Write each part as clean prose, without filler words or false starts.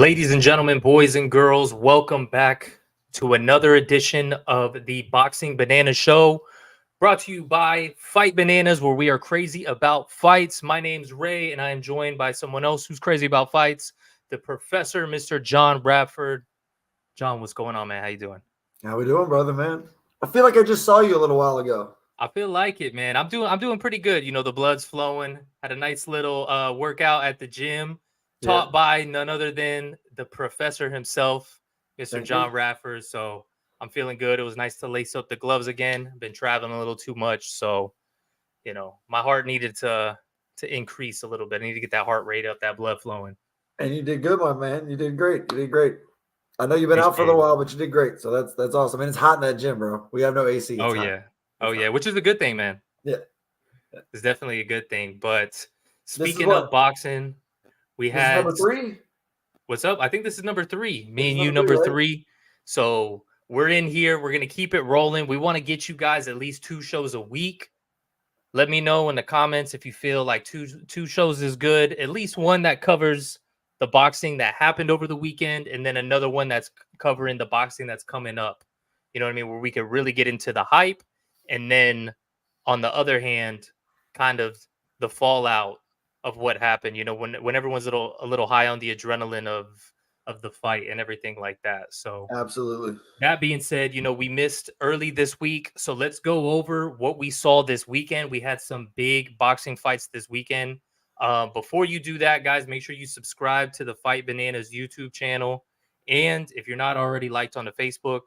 Ladies and gentlemen, boys and girls, welcome back to another edition of the Boxing Banana Show, brought to you by Fight Bananas, where we are crazy about fights. My name's Ray, and I am joined by someone else who's crazy about fights, the professor, Mr. John Bradford. John, what's going on, man? How you doing? How we doing, brother, man? I feel like I just saw you a little while ago. I feel like it, man. I'm doing pretty good. You know, the blood's flowing. Had a nice little workout at the gym, taught by none other than the professor himself, Mr. John Bradford. So I'm feeling good. It was nice to lace up the gloves again. Been traveling a little too much, so you know, my heart needed to increase a little bit. I need to get that heart rate up, that blood flowing. And you did good, my man. You did great. You did great. I know you've been out for a little while, but you did great. So that's awesome. And it's hot in that gym, bro. We have no AC. Oh yeah. Oh yeah, which is a good thing, man. Yeah. It's definitely a good thing. But speaking of boxing, we had number 3. What's up? I think this is number 3. Me and you, number 3. Right? So we're in here. We're gonna keep it rolling. We want to get you guys at least 2 shows a week. Let me know in the comments if you feel like two shows is good. At least one that covers the boxing that happened over the weekend, and then another one that's covering the boxing that's coming up. You know what I mean? Where we could really get into the hype, and then on the other hand, kind of the fallout of what happened. You know, when everyone's a little high on the adrenaline of the fight and everything like that. So absolutely. That being said, you know, we missed early this week, so let's go over what we saw this weekend. We had some big boxing fights this weekend. Before you do that, guys, make sure you subscribe to the Fight Bananas YouTube channel. And if you're not already liked on the Facebook,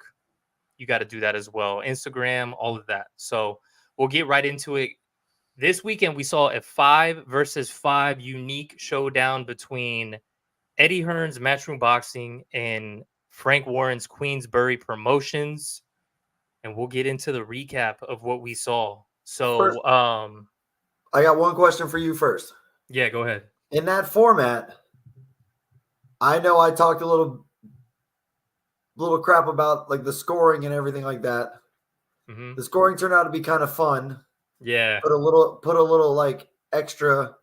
you got to do that as well. Instagram, all of that. So we'll get right into it. This weekend, we saw a 5 versus 5 unique showdown between Eddie Hearn's Matchroom Boxing and Frank Warren's Queensbury Promotions. And we'll get into the recap of what we saw. So, first, I got one question for you first. Yeah, go ahead. In that format, I know I talked a little crap about like the scoring and everything like that. Mm-hmm. The scoring turned out to be kind of fun. Yeah. Put a little like extra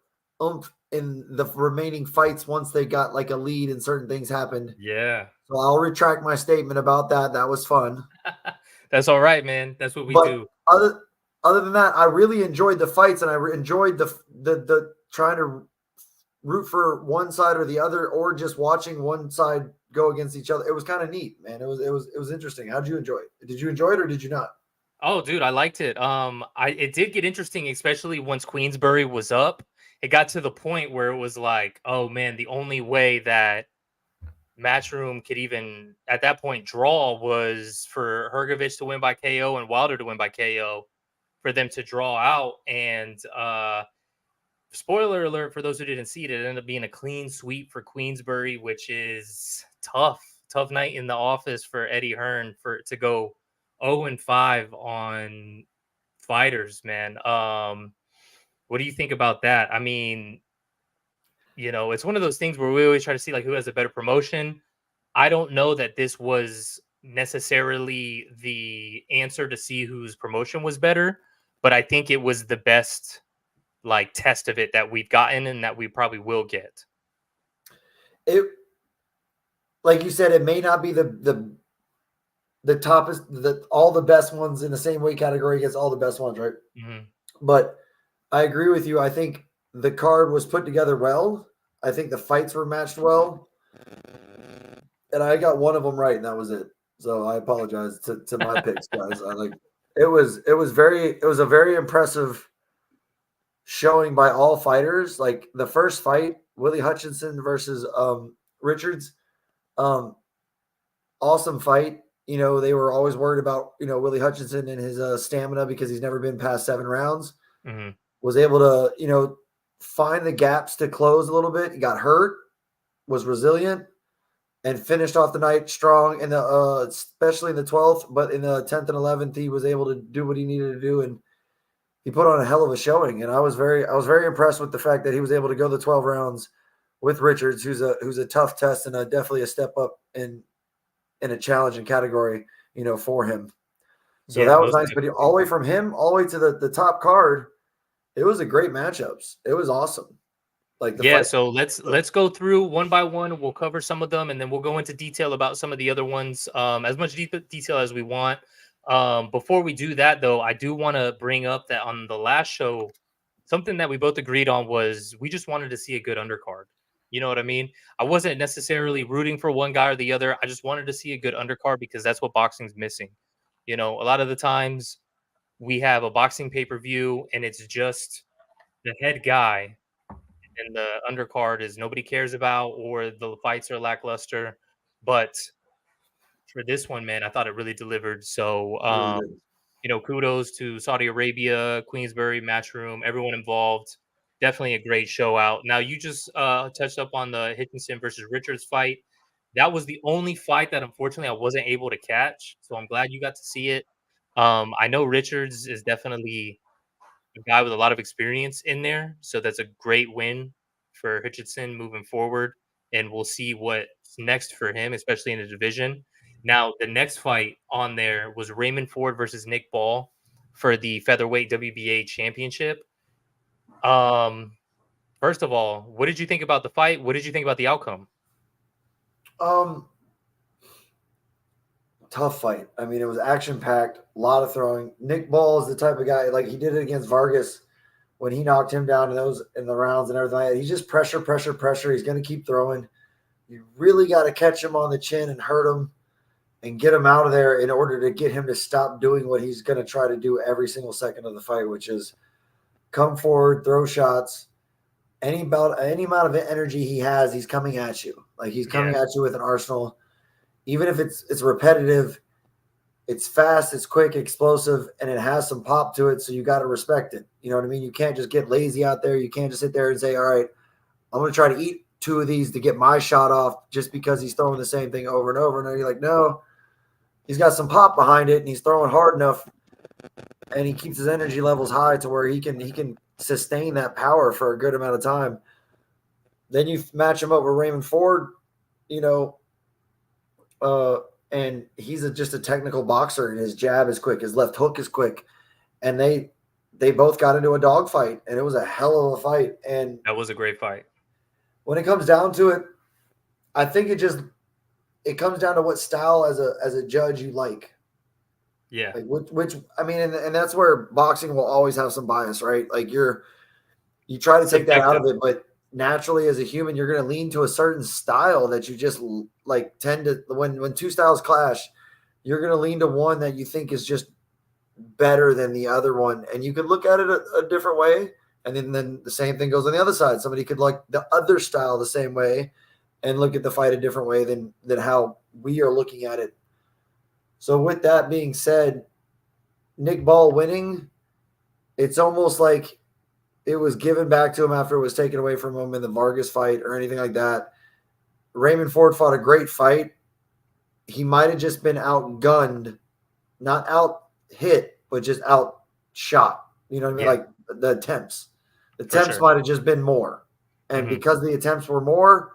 oomph in the remaining fights once they got like a lead and certain things happened. Yeah. So I'll retract my statement about that. That was fun. That's all right, man. That's what we do. Other than that, I really enjoyed the fights, and I enjoyed the trying to root for one side or the other, or just watching one side go against each other. It was kind of neat, man. It was interesting. How'd you enjoy it? Did you enjoy it or did you not? Oh, dude, I liked it. It did get interesting, especially once Queensbury was up. It got to the point where it was like, oh man, the only way that Matchroom could even at that point draw was for Hrgovic to win by KO and Wilder to win by KO for them to draw out. And spoiler alert for those who didn't see it, it ended up being a clean sweep for Queensbury, which is tough night in the office for Eddie Hearn to go 0-5 on fighters, man. What do you think about that? I mean, you know, it's one of those things where we always try to see like who has a better promotion. I don't know that this was necessarily the answer to see whose promotion was better, but I think it was the best like test of it that we've gotten and that we probably will get. It, like you said, it may not be the toppest, all the best ones in the same weight category against all the best ones, right? Mm-hmm. But I agree with you. I think the card was put together well. I think the fights were matched well. And I got one of them right, and that was it. So I apologize to my picks, guys. It was a very impressive showing by all fighters. Like the first fight, Willie Hutchinson versus Richards. Awesome fight. You know, they were always worried about, you know, Willie Hutchinson and his stamina because he's never been past 7 rounds. Mm-hmm. Was able to, you know, find the gaps to close a little bit. He got hurt, was resilient, and finished off the night strong in the especially in the 12th, but in the 10th and 11th, he was able to do what he needed to do, and he put on a hell of a showing. And I was very impressed with the fact that he was able to go the 12 rounds with Richards, who's a tough test and definitely a step up in a challenging category, you know, for him. So yeah, that was nice. But all the way from him all the way to the top card, it was a great matchups. It was awesome. Like the Yeah, fight. so let's go through one by one. We'll cover some of them, and then we'll go into detail about some of the other ones. As much detail as we want. Before we do that, though, I do want to bring up that on the last show, something that we both agreed on was we just wanted to see a good undercard. You know what I mean? I wasn't necessarily rooting for one guy or the other. I just wanted to see a good undercard because that's what boxing's missing. You know, a lot of the times we have a boxing pay-per-view and it's just the head guy and the undercard is nobody cares about or the fights are lackluster. But for this one, man, I thought it really delivered. So, Really good. kudos to Saudi Arabia, Queensbury, Matchroom, everyone involved. Definitely a great show out. Now, you just touched up on the Hitchinson versus Richards fight. That was the only fight that unfortunately I wasn't able to catch. So I'm glad you got to see it. I know Richards is definitely a guy with a lot of experience in there. So that's a great win for Hitchinson moving forward. And we'll see what's next for him, especially in the division. Now, the next fight on there was Raymond Ford versus Nick Ball for the featherweight WBA championship. Um, First of all, what did you think about the fight? What did you think about the outcome? Um, Tough fight. I mean, it was action packed, a lot of throwing. Nick Ball is the type of guy like he did it against Vargas when he knocked him down in the rounds and everything. He's just pressure, pressure, pressure. He's going to keep throwing. You really got to catch him on the chin and hurt him and get him out of there in order to get him to stop doing what he's going to try to do every single second of the fight, which is come forward, throw shots. Any amount of energy he has, he's coming at you. Like he's coming Yeah, at you with an arsenal. Even if it's repetitive, it's fast, it's quick, explosive, and it has some pop to it. So you got to respect it. You know what I mean? You can't just get lazy out there. You can't just sit there and say, all right, I'm going to try to eat two of these to get my shot off just because he's throwing the same thing over and over. And then you're like, no, he's got some pop behind it and he's throwing hard enough and he keeps his energy levels high to where he can sustain that power for a good amount of time. Then you match him up with Raymond Ford, you know, and he's just a technical boxer, and his jab is quick, his left hook is quick, and they both got into a dogfight, and it was a hell of a fight. And that was a great fight. when it comes down to it, I think it comes down to what style as a judge you like. Yeah, Like which I mean, and that's where boxing will always have some bias, right? Like you try to take that out of subjective. it, but naturally as a human, you're going to lean to a certain style that you just like tend to when two styles clash, you're going to lean to one that you think is just better than the other one. And you could look at it a different way. And then the same thing goes on the other side. Somebody could like the other style the same way and look at the fight a different way than how we are looking at it. So with that being said, Nick Ball winning, it's almost like it was given back to him after it was taken away from him in the Vargas fight or anything like that. Raymond Ford fought a great fight. He might have just been outgunned, not out hit, but just outshot. You know what I mean? Yeah, Like the attempts. The for attempts sure. might have just been more. And Hmm. because the attempts were more,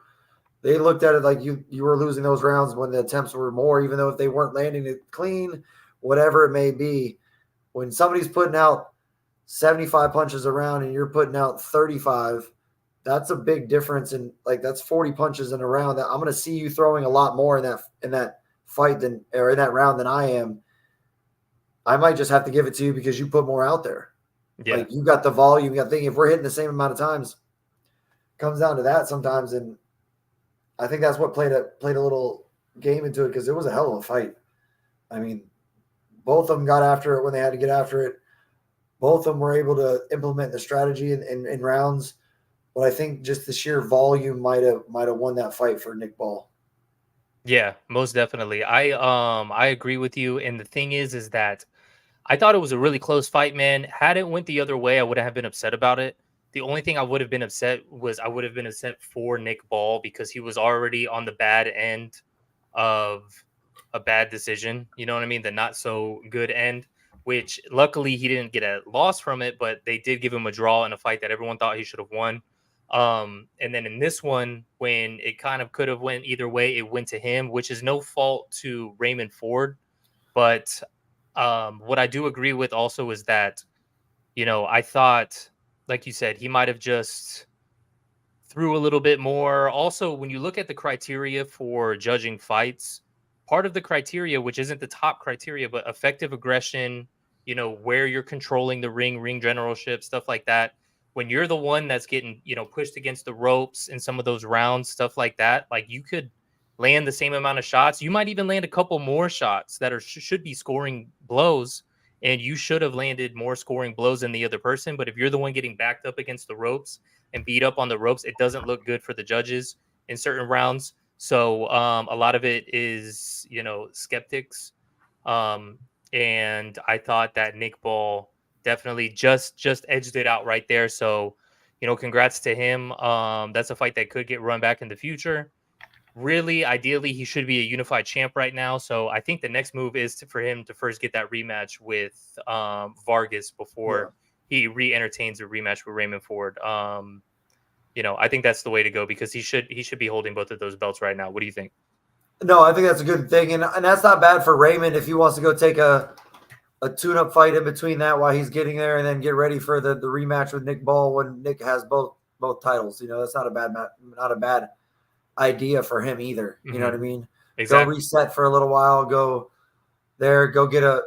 they looked at it like you were losing those rounds when the attempts were more, even though if they weren't landing it clean, whatever it may be. When somebody's putting out 75 punches a round and you're putting out 35, that's a big difference. And like that's 40 punches in a round. That I'm going to see you throwing a lot more in that fight than or in that round than I am. I might just have to give it to you because you put more out there. Yeah. Like you got the volume, you got thinking if we're hitting the same amount of times, comes down to that sometimes. And I think that's what played a little game into it because it was a hell of a fight. I mean, both of them got after it when they had to get after it. Both of them were able to implement the strategy in rounds, but I think just the sheer volume might have won that fight for Nick Ball. Yeah, most definitely. I agree with you. And the thing is that I thought it was a really close fight, man. Had it went the other way, I wouldn't have been upset about it. The only thing I would have been upset was I would have been upset for Nick Ball because he was already on the bad end of a bad decision. You know what I mean? The not so good end, which luckily he didn't get a loss from it, but they did give him a draw in a fight that everyone thought he should have won. And then in this one, when it kind of could have went either way, it went to him, which is no fault to Raymond Ford. But what I do agree with also is that, I thought, like you said, he might have just threw a little bit more. Also, when you look at the criteria for judging fights, part of the criteria, which isn't the top criteria, but effective aggression, where you're controlling the ring generalship, stuff like that. When you're the one that's getting, pushed against the ropes in some of those rounds, stuff like that, like you could land the same amount of shots. You might even land a couple more shots that should be scoring blows, and you should have landed more scoring blows than the other person. But if you're the one getting backed up against the ropes and beat up on the ropes, it doesn't look good for the judges in certain rounds. So a lot of it is, skeptics. And I thought that Nick Ball definitely just edged it out right there. So, congrats to him. That's a fight that could get run back in the future. Really, ideally, he should be a unified champ right now. So I think the next move is for him to first get that rematch with Vargas before he re-entertains a rematch with Raymond Ford. I think that's the way to go because he should be holding both of those belts right now. What do you think? No, I think that's a good thing, and that's not bad for Raymond if he wants to go take a tune-up fight in between that while he's getting there, and then get ready for the rematch with Nick Ball when Nick has both titles. That's not a bad idea for him either. You know what I mean? Exactly. Go reset for a little while. Go there. Go get a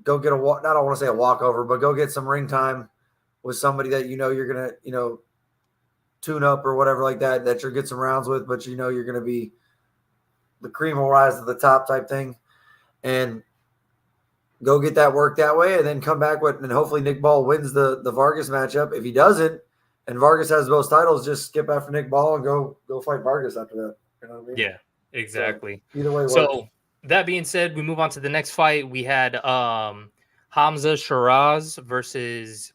walk. I don't want to say a walkover, but go get some ring time with somebody that you're gonna tune up or whatever like that you'll get some rounds with, but you're gonna be the cream will rise to the top type thing, and go get that work that way, and then come back with, and hopefully Nick Ball wins the Vargas matchup. If he doesn't, and Vargas has both titles, just skip after Nick Ball and go fight Vargas after that. You know what I mean? Yeah, exactly. So, either way works. So that being said, we move on to the next fight. We had Hamza Shiraz versus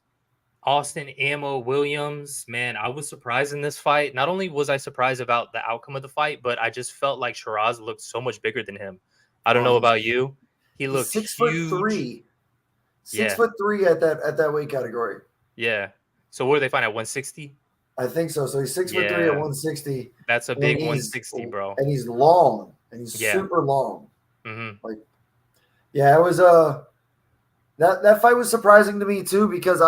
Austin Ammo Williams. Man, I was surprised in this fight. Not only was I surprised about the outcome of the fight, but I just felt like Shiraz looked so much bigger than him. I don't know about you. He looked 6'3". 6'3" at that weight category. Yeah. So where do they find at 160? I think so. So he's 6'3" at 160. That's a big 160, bro. And he's long, and he's super long. Mm-hmm. It was that fight was surprising to me too, because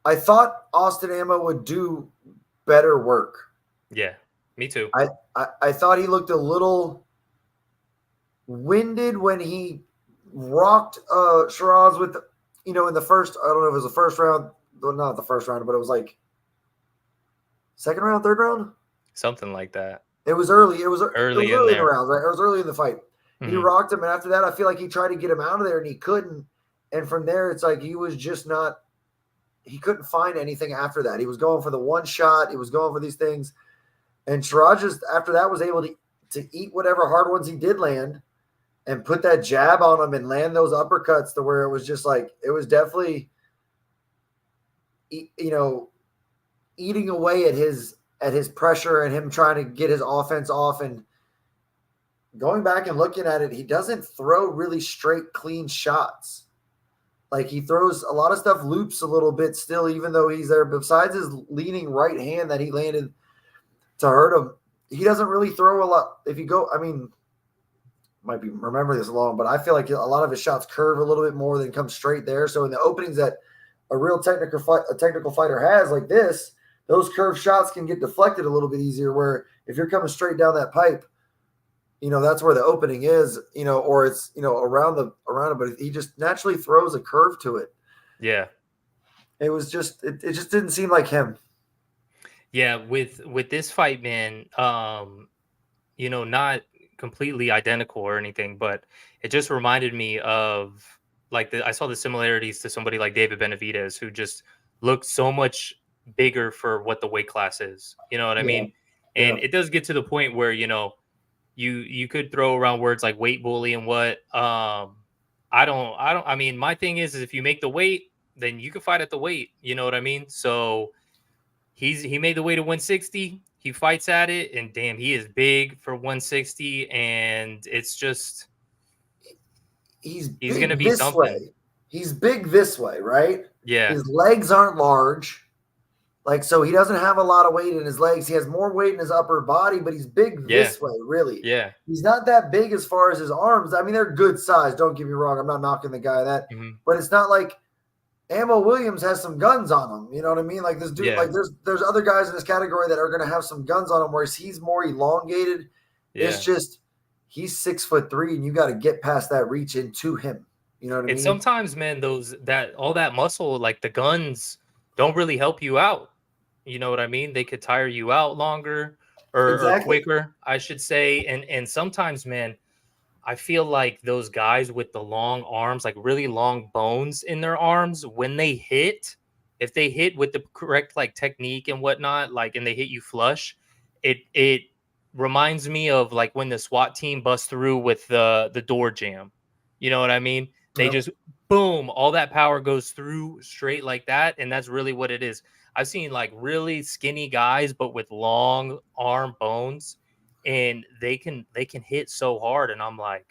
I thought Austin Ammo would do better work. Yeah, me too. I thought he looked a little winded when he rocked Shiraz with, in the first, I don't know if it was the first round, well, not the first round, but it was like second round, third round? Something like that. It was early. It was early in the rounds, right? It was early in the fight. Mm-hmm. He rocked him, and after that, I feel like he tried to get him out of there, and he couldn't. And from there, it's like he was just not – he couldn't find anything after that. He was going for the one shot. He was going for these things. And Shiraz just, after that, was able to eat whatever hard ones he did land and put that jab on him and land those uppercuts to where it was just like, it was definitely, eating away at his pressure and him trying to get his offense off. And going back and looking at it, he doesn't throw really straight, clean shots. Like, he throws a lot of stuff, loops a little bit still, even though he's there. Besides his leaning right hand that he landed to hurt him, he doesn't really throw a lot. If you go, might be remember this long, but I feel like a lot of his shots curve a little bit more than come straight there. So in the openings that a real technical fighter has, like this, those curved shots can get deflected a little bit easier. Where if you're coming straight down that pipe, that's where the opening is, or it's, around it, but he just naturally throws a curve to it. Yeah. It was just, it just didn't seem like him. Yeah. With this fight, man, not completely identical or anything, but it just reminded me of I saw the similarities to somebody like David Benavidez, who just looked so much bigger for what the weight class is. You know what I mean? And it does get to the point where, you could throw around words like weight bully and what. I mean, my thing is if you make the weight, then you can fight at the weight. You know what I mean? So he made the weight to 160. He fights at it, and damn, he is big for 160. And it's just he's going to be this something. Way. He's big this way, right? Yeah. His legs aren't large. So he doesn't have a lot of weight in his legs. He has more weight in his upper body, but he's big this way, really. Yeah. He's not that big as far as his arms. I mean, they're good size. Don't get me wrong. I'm not knocking the guy that. Mm-hmm. But it's not like Ammo Williams has some guns on him. You know what I mean? Like this dude, Yeah. like there's other guys in this category that are going to have some guns on him, whereas he's more elongated. Yeah. It's just he's 6'3", and you got to get past that reach into him. You know what I mean? And sometimes, man, all that muscle, like the guns, don't really help you out. You know what I mean? They could tire you out longer or quicker, I should say. And sometimes, man, I feel like those guys with the long arms, like really long bones in their arms, when they hit, if they hit with the correct like technique and whatnot, like and they hit you flush, it reminds me of like when the SWAT team busts through with the door jam. You know what I mean? They just boom, all that power goes through straight like that, and that's really what it is. I've seen like really skinny guys, but with long arm bones, and they can hit so hard, and I'm like,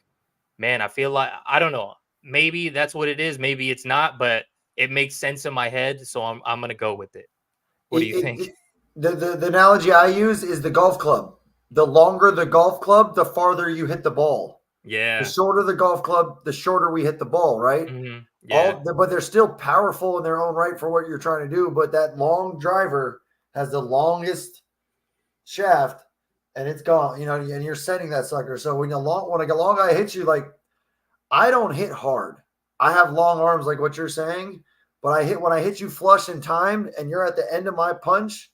man, I feel like I don't know. Maybe that's what it is. Maybe it's not, but it makes sense in my head, so I'm gonna go with it. What do you think? The analogy I use is the golf club. The longer the golf club, the farther you hit the ball. Yeah. The shorter the golf club, the shorter we hit the ball, right? Mm-hmm. Yeah. But they're still powerful in their own right for what you're trying to do. But that long driver has the longest shaft, and it's gone. You know, and you're sending that sucker. So when a long guy hits you, like I don't hit hard. I have long arms, like what you're saying. But when I hit you flush in time, and you're at the end of my punch.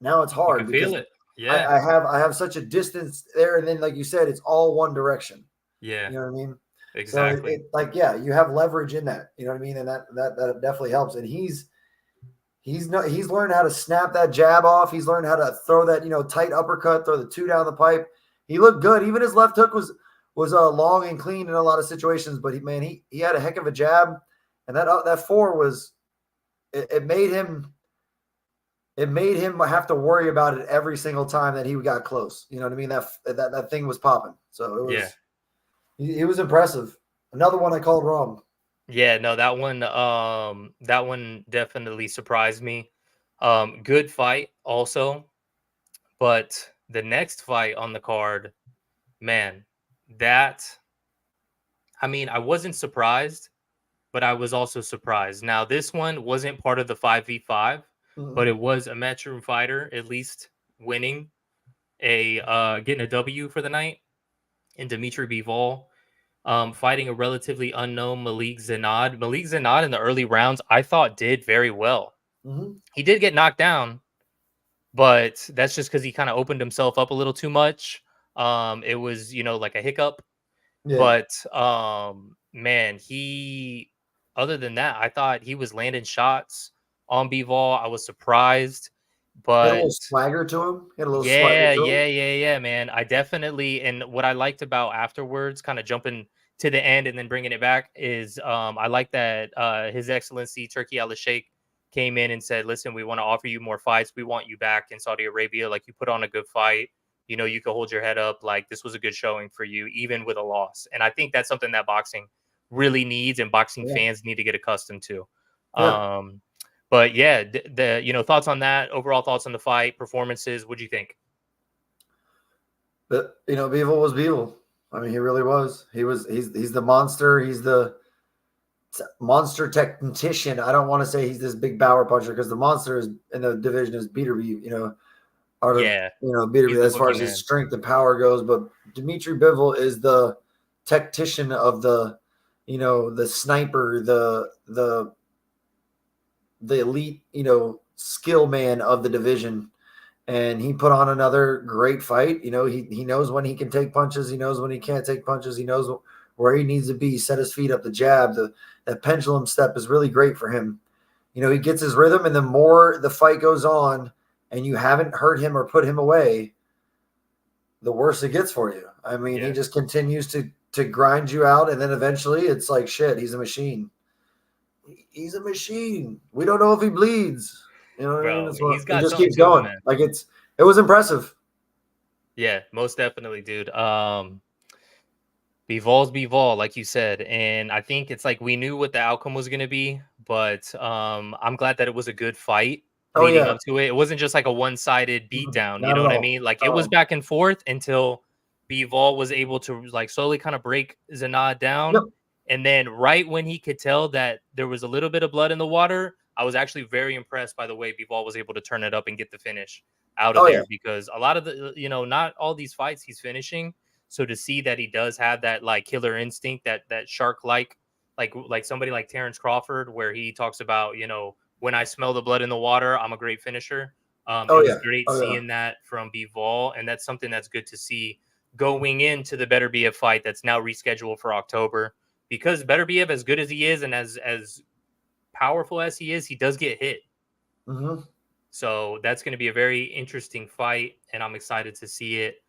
Now it's hard. You can feel it. Yeah, I have such a distance there, and then like you said, it's all one direction. Yeah, you know what I mean. Exactly. So you have leverage in that. You know what I mean, and that definitely helps. And he's learned how to snap that jab off. He's learned how to throw that tight uppercut, throw the two down the pipe. He looked good. Even his left hook was long and clean in a lot of situations. But he had a heck of a jab, and that four was it made him. It made him have to worry about it every single time that he got close. You know what I mean? That thing was popping. So it was, he was impressive. Another one I called wrong. Yeah, no, that one definitely surprised me. Good fight also, but the next fight on the card, man, I wasn't surprised, but I was also surprised. Now, this one wasn't part of the 5v5. But it was a matchroom fighter, at least winning getting a W for the night. And Dimitri Bivol fighting a relatively unknown Malik Zenad. Malik Zenad in the early rounds, I thought did very well. Mm-hmm. He did get knocked down, but that's just because he kind of opened himself up a little too much. It was, like a hiccup. Yeah. But man, other than that, I thought he was landing shots on Bivol. I was surprised, but he had a little swagger to him. Yeah, man. I definitely, and what I liked about afterwards, kind of jumping to the end and then bringing it back, is I like that His Excellency Turki Al-Sheikh came in and said, "Listen, we want to offer you more fights. We want you back in Saudi Arabia. Like, you put on a good fight. You could hold your head up. Like, this was a good showing for you, even with a loss." And I think that's something that boxing really needs, and boxing fans need to get accustomed to. Yeah. But yeah, the thoughts on that, overall thoughts on the fight, performances, what'd you think? But Bivol was Bivol. I mean, he really was. He's the monster. He's the monster technician. I don't want to say he's this big power puncher, because the monster is in the division is Beaterby, Beaterby as far as his strength and power goes. But Dimitri Bivol is the tactician of the sniper, the elite, skill man of the division. And he put on another great fight. He knows when he can take punches. He knows when he can't take punches. He knows where he needs to be, set his feet up, the jab. That pendulum step is really great for him. He gets his rhythm, and the more the fight goes on and you haven't hurt him or put him away, the worse it gets for you. I mean, he just continues to grind you out, and then eventually it's like, shit, he's a machine. He's a machine. We don't know if he bleeds. Bro, he just keeps going. Man. Like it was impressive. Yeah, most definitely, dude. Bivol's Bivol, like you said, and I think it's like we knew what the outcome was going to be, but I'm glad that it was a good fight leading up to it. It wasn't just like a one-sided beatdown. You know what I mean? Like it was back and forth until Bivol was able to like slowly kind of break Zenad down. Yep. And then right when he could tell that there was a little bit of blood in the water, I was actually very impressed by the way Bivol was able to turn it up and get the finish out of Oh, there yeah. because a lot of the, not all these fights he's finishing. So to see that he does have that like killer instinct, that shark like somebody like Terrence Crawford, where he talks about, when I smell the blood in the water, I'm a great finisher. It Oh, was yeah. great Oh, yeah. seeing that from Bivol, and that's something that's good to see going into the Better BF fight that's now rescheduled for October. Because Better BF, as good as he is and as powerful as he is, he does get hit. Mm-hmm. So that's going to be a very interesting fight, and I'm excited to see it.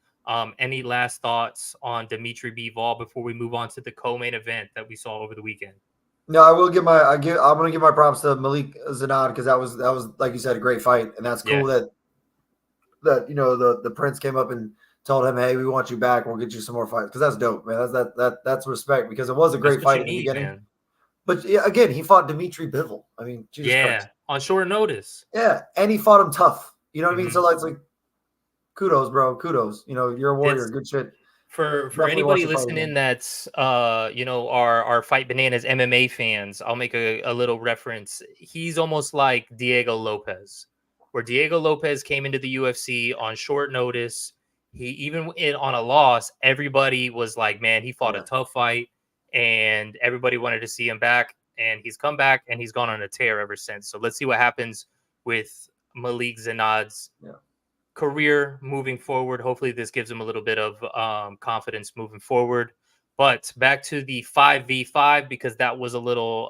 Any last thoughts on Dimitri Bivol before we move on to the co-main event that we saw over the weekend? No, I will give I'm going to give my props to Malik Zanad because that was like you said, a great fight, and that's cool that the Prince came up and told him, hey, we want you back. We'll get you some more fights because that's dope, man. That's respect because it was a great fight at the beginning. Man. But yeah, again, he fought Dimitri Bivol. I mean, Jesus Christ. On short notice. Yeah, and he fought him tough. You know what I mean? So it's like, kudos, bro. Kudos. You're a warrior. Good shit. For anybody listening that's our Fight Bananas MMA fans, I'll make a little reference. He's almost like Diego Lopez, where Diego Lopez came into the UFC on short notice. He even on a loss, everybody was like, man, he fought a tough fight, and everybody wanted to see him back. And he's come back, and he's gone on a tear ever since. So let's see what happens with Malik Zanad's career moving forward. Hopefully this gives him a little bit of confidence moving forward. But back to the 5v5, because that was a little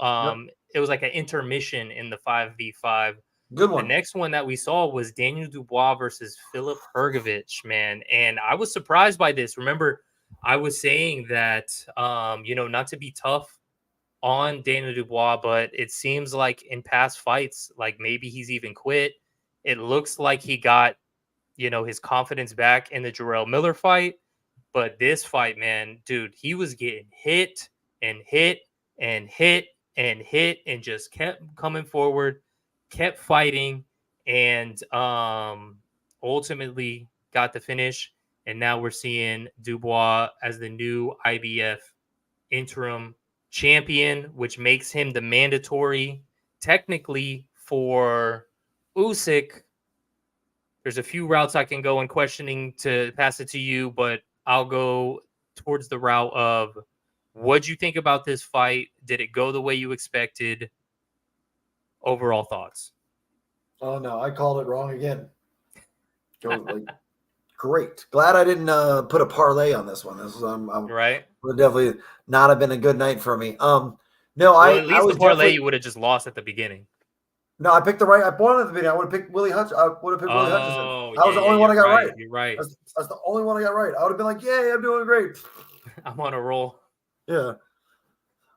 it was like an intermission in the 5v5. Good one. The next one that we saw was Daniel Dubois versus Filip Hrgović, man. And I was surprised by this. Remember, I was saying that not to be tough on Daniel Dubois, but it seems like in past fights, like maybe he's even quit. It looks like he got his confidence back in the Jarrell Miller fight. But this fight, man, dude, he was getting hit and hit and hit and hit and just kept coming forward, kept fighting, and ultimately got the finish. And now we're seeing Dubois as the new IBF interim champion, which makes him the mandatory technically for Usyk. There's a few routes I can go in questioning to pass it to you, but I'll go towards the route of what'd you think about this fight? Did it go the way you expected? Overall thoughts. Oh, no, I called it wrong again. Great. Glad I didn't put a parlay on this one. This was right. Would definitely not have been a good night for me. No, at least the parlay you would have just lost at the beginning. No, I picked the right. I wanted at the beginning. I would have picked Willie Hutch. I would have picked Willie Hutchinson. That was the only one I got right. You're right. That's the only one I got right. I would have been like, "Yay, I'm doing great. I'm on a roll." Yeah.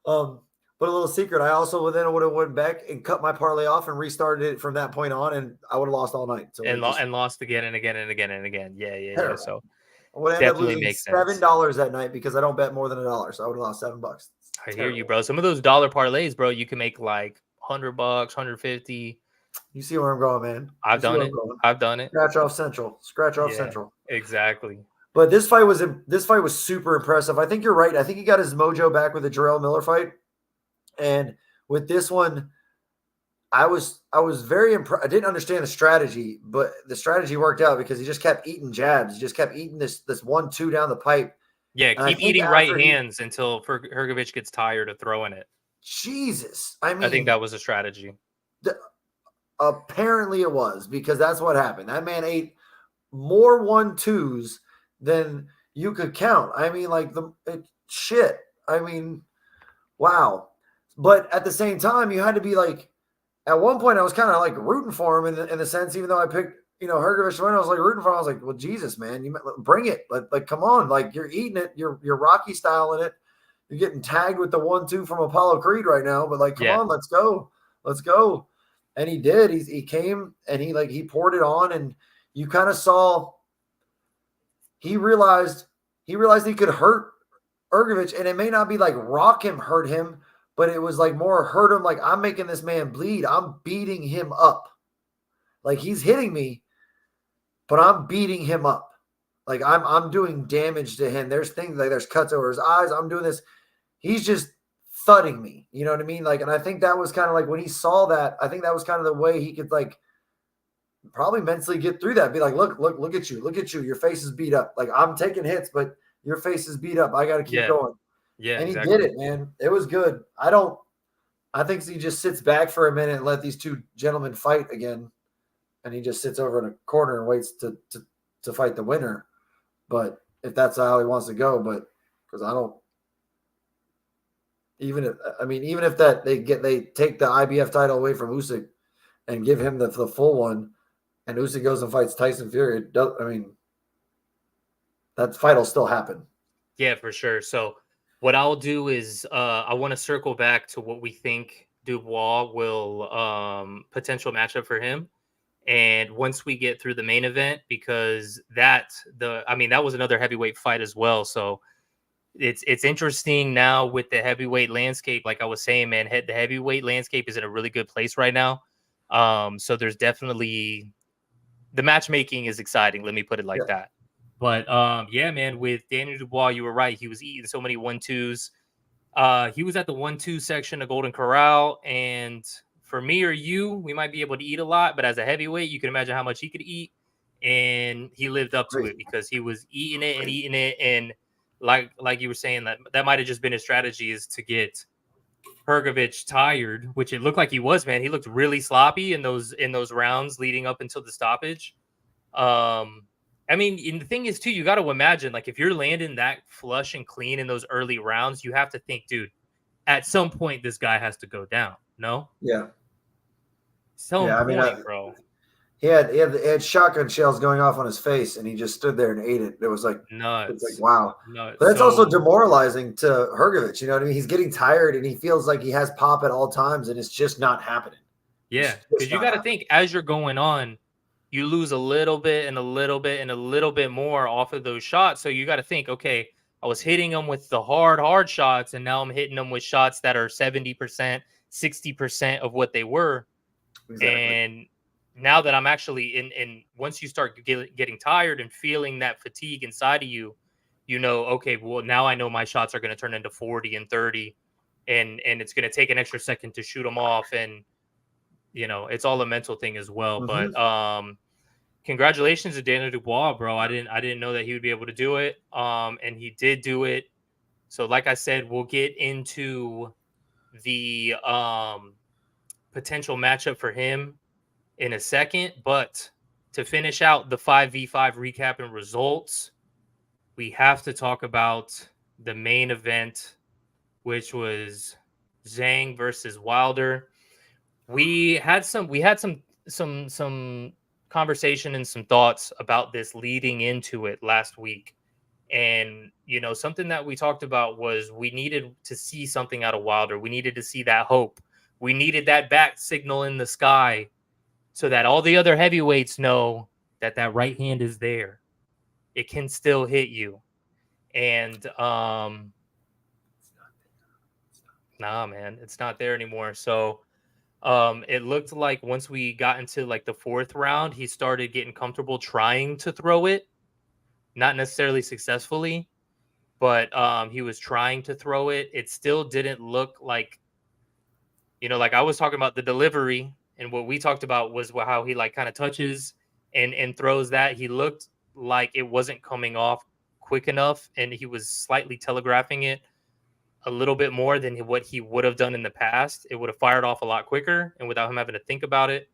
But a little secret, I also would have went back and cut my parlay off and restarted it from that point on, and I would have lost all night. So and lost again and again and again and again. Yeah. So I would end up losing $7 that night because I don't bet more than $1. So I would have lost $7. I hear you, bro. Some of those dollar parlays, bro, you can make like $100, $150. You see where I'm going, man. I've done it. Scratch off Central. Exactly. But this fight was super impressive. I think you're right. I think he got his mojo back with the Jarrell Miller fight. And with this one, I was very impressed. I didn't understand the strategy, but the strategy worked out because he just kept eating jabs. He just kept eating this 1-2 down the pipe. Yeah, keep eating right hands until Hrgović gets tired of throwing it. Jesus. I think that was a strategy. Apparently it was, because that's what happened. That man ate more 1-2s than you could count. I mean, like shit. I mean, wow. But at the same time, you had to be like, at one point I was kind of like rooting for him in the sense, even though I picked, Hrgović to win, I was like rooting for him. I was like, well, Jesus, man, you bring it. Like, come on. Like, you're eating it. You're Rocky style in it. You're getting tagged with the 1-2 from Apollo Creed right now, but like, come on, let's go. Let's go. And he did. He came and he poured it on, and you kind of saw he realized he could hurt Hrgović, and it may not be like rock him, hurt him, but it was like more hurt him. Like, I'm making this man bleed. I'm beating him up. Like, he's hitting me, but I'm beating him up. Like, I'm doing damage to him. There's things like there's cuts over his eyes. I'm doing this. He's just thudding me. You know what I mean? Like, and I think that was kind of like when he saw that, I think that was kind of the way he could like probably mentally get through that. Be like, look at you. Look at you. Your face is beat up. Like, I'm taking hits, but your face is beat up. I got to keep going. Yeah, And he exactly. did it, man. It was good. I think he just sits back for a minute and let these two gentlemen fight again. And he just sits over in a corner and waits to fight the winner. But if that's how he wants to go, but because I don't, even if that they take the IBF title away from Usyk and give him the full one, and Usyk goes and fights Tyson Fury, that fight will still happen. Yeah, for sure. So what I'll do is I want to circle back to what we think Dubois will potential matchup for him. And once we get through the main event, because that was another heavyweight fight as well. So it's interesting now with the heavyweight landscape. Like I was saying, man, the heavyweight landscape is in a really good place right now. So there's definitely the matchmaking is exciting. Let me put it like that. But yeah, man, with Daniel Dubois, you were right. He was eating so many 1-2s. He was at the 1-2 section of Golden Corral, and for me or you, we might be able to eat a lot, but as a heavyweight, you can imagine how much he could eat, and he lived up to it because he was eating it, and like you were saying, that might have just been his strategy, is to get Hrgović tired, which it looked like he was, man. He looked really sloppy in those rounds leading up until the stoppage. And the thing is, too, you got to imagine, like, if you're landing that flush and clean in those early rounds, you have to think, dude, at some point, this guy has to go down. No? Yeah. Bro. He had shotgun shells going off on his face, and he just stood there and ate it. It was like nuts. It's like, wow. Nuts. But that's also demoralizing to Hrgović. You know what I mean? He's getting tired, and he feels like he has pop at all times, and it's just not happening. Yeah, because you got to think, as you're going on, you lose a little bit and a little bit and a little bit more off of those shots. So you got to think, okay, I was hitting them with the hard shots, and now I'm hitting them with shots that are 70%, 60% of what they were. Exactly. And now that I'm actually in once you start getting tired and feeling that fatigue inside of you, you know, okay, well, now I know my shots are going to turn into 40 and 30, and it's going to take an extra second to shoot them off. And, you know, it's all a mental thing as well. Mm-hmm. But congratulations to Daniel Dubois, bro. I didn't know that he would be able to do it. And he did do it. So like I said, we'll get into the potential matchup for him in a second. But to finish out the 5v5 recap and results, we have to talk about the main event, which was Zhang versus Wilder. We had some conversation and some thoughts about this leading into it last week. And, you know, something that we talked about was we needed to see something out of Wilder. We needed to see that hope. We needed that bat signal in the sky so that all the other heavyweights know that right hand is there. It can still hit you. And nah, man, it's not there anymore. So it looked like once we got into like the fourth round, he started getting comfortable trying to throw it, not necessarily successfully, but he was trying to throw it. It still didn't look like, you know, like I was talking about the delivery, and what we talked about was how he like kind of touches and throws that. He looked like it wasn't coming off quick enough, and he was slightly telegraphing it a little bit more than what he would have done in the past. It would have fired off a lot quicker and without him having to think about it.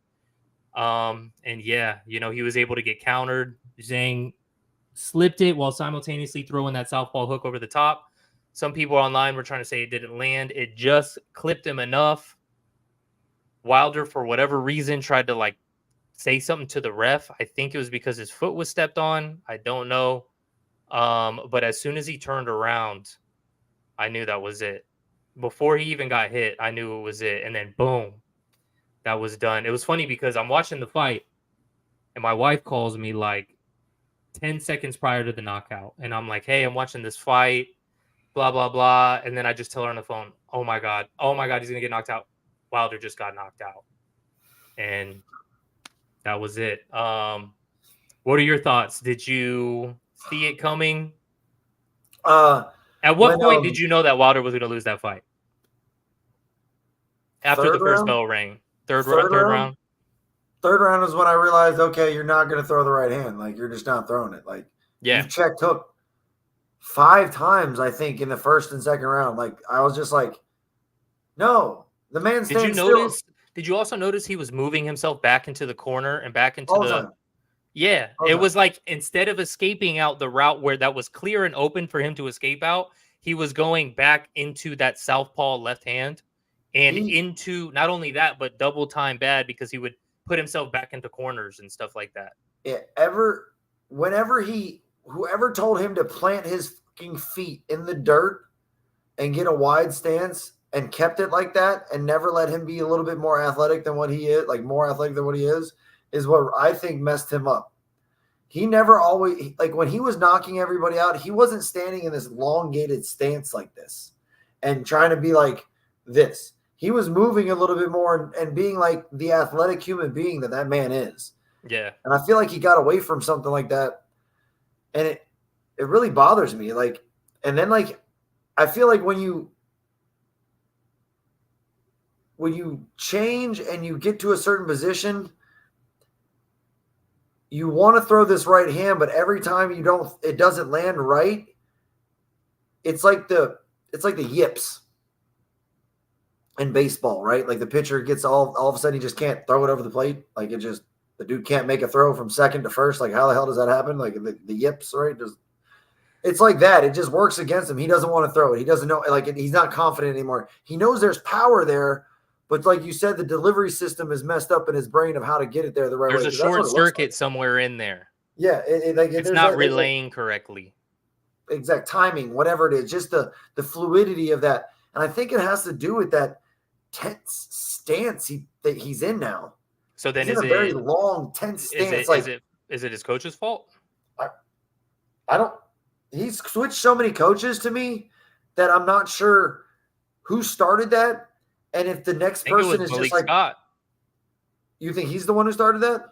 And yeah, you know, he was able to get countered. Zhang slipped it while simultaneously throwing that southpaw hook over the top. Some people online were trying to say it didn't land. It just clipped him enough. Wilder, for whatever reason, tried to like say something to the ref. I think it was because his foot was stepped on. I don't know. But as soon as he turned around, I knew that was it. Before he even got hit, I knew it was it. And then boom, that was done. It was funny because I'm watching the fight and my wife calls me like 10 seconds prior to the knockout. And I'm like, hey, I'm watching this fight, blah, blah, blah. And then I just tell her on the phone, oh my God, he's going to get knocked out. Wilder just got knocked out. And that was it. What are your thoughts? Did you see it coming? At what point did you know that Wilder was going to lose that fight? After the third first round, bell rang, third third round, round. third round is when I realized, okay, you're not going to throw the right hand. Like you're just not throwing it. Like Yeah. you've checked hook 5 times, I think, in the first and second round. Like I was just like, no, the man Did you stands still notice? Did you also notice he was moving himself back into the corner and back into all the the? time. Yeah, All it the time. was like instead of escaping out the route where that was clear and open for him to escape out, he was going back into that southpaw left hand and He into not only that, but double time bad because he would put himself back into corners and stuff like that. whenever whoever told him to plant his fucking feet in the dirt and get a wide stance and kept it like that and never let him be a little bit more athletic than what he is, like more athletic than what he is what I think messed him up. He never always, like when he was knocking everybody out, he wasn't standing in this elongated stance like this and trying to be like this. He was moving a little bit more and being like the athletic human being that man is. Yeah. And I feel like he got away from something like that. And it really bothers me. Like, and then like, I feel like when you change and you get to a certain position, you want to throw this right hand, but every time it doesn't land right. It's like the yips in baseball, right? Like the pitcher gets all of a sudden he just can't throw it over the plate. Like the dude can't make a throw from second to first. Like how the hell does that happen? Like the yips, right? It's like that. It just works against him. He doesn't want to throw it. He doesn't know, like he's not confident anymore. He knows there's power there, but like you said, the delivery system is messed up in his brain of how to get it there the right way. There's a short circuit somewhere in there. Yeah, it's not relaying correctly. Exact timing, whatever it is, just the fluidity of that. And I think it has to do with that tense stance that he's in now. So then he's in a very long, tense stance. Is it his coach's fault? I don't. He's switched so many coaches to me that I'm not sure who started that, and if the next person is just like Scott. You think he's the one who started that?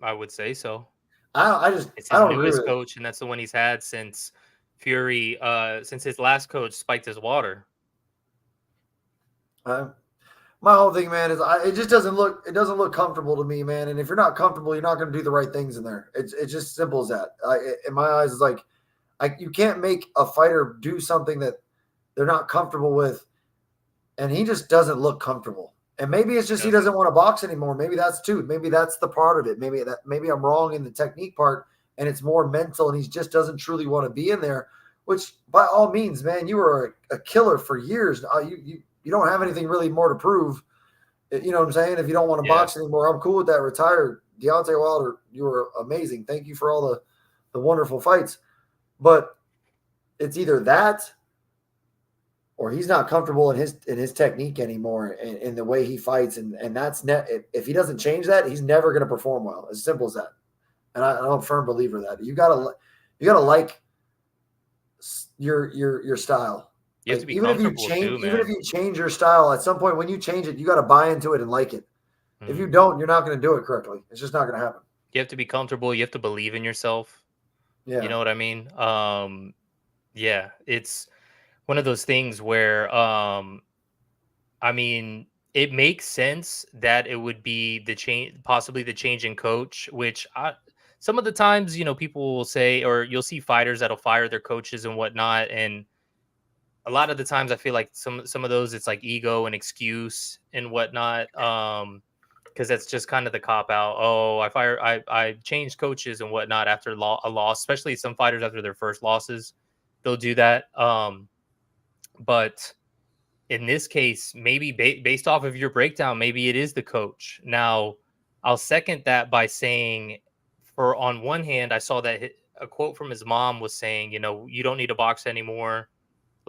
I would say so. It's his newest coach, and that's the one he's had since Fury. Since his last coach spiked his water. My whole thing, man, is it just doesn't look comfortable to me, man. And if you're not comfortable, you're not going to do the right things in there. It's just simple as that. In my eyes, it's like you can't make a fighter do something that they're not comfortable with, and he just doesn't look comfortable. And maybe it's just he doesn't want to box anymore. Maybe that's too. Maybe that's the part of it. Maybe I'm wrong in the technique part, and it's more mental, and he just doesn't truly want to be in there. Which, by all means, man, you were a killer for years. You don't have anything really more to prove. You know what I'm saying? If you don't want to box anymore, I'm cool with that. Retire. Deontay Wilder, you were amazing. Thank you for all the wonderful fights. But it's either that or he's not comfortable in his technique anymore and in the way he fights. And that's if he doesn't change that, he's never going to perform well. As simple as that. And I'm a firm believer that you gotta like your style. You have to be comfortable too, man. Even if you change your style, at some point when you change it, you got to buy into it and like it. Mm. If you don't, you're not going to do it correctly. It's just not going to happen. You have to be comfortable. You have to believe in yourself. Yeah. You know what I mean? Yeah, it's one of those things where, I mean, it makes sense that it would be possibly the change in coach, which some of the times, people will say, or you'll see fighters that'll fire their coaches and whatnot. And a lot of the times I feel like some of those, it's like ego and excuse and whatnot. Because that's just kind of the cop out. Oh, I changed coaches and whatnot after a loss, especially some fighters after their first losses, they'll do that. But in this case, maybe based off of your breakdown, maybe it is the coach. Now, I'll second that by saying, on one hand, I saw that a quote from his mom was saying, you don't need to box anymore.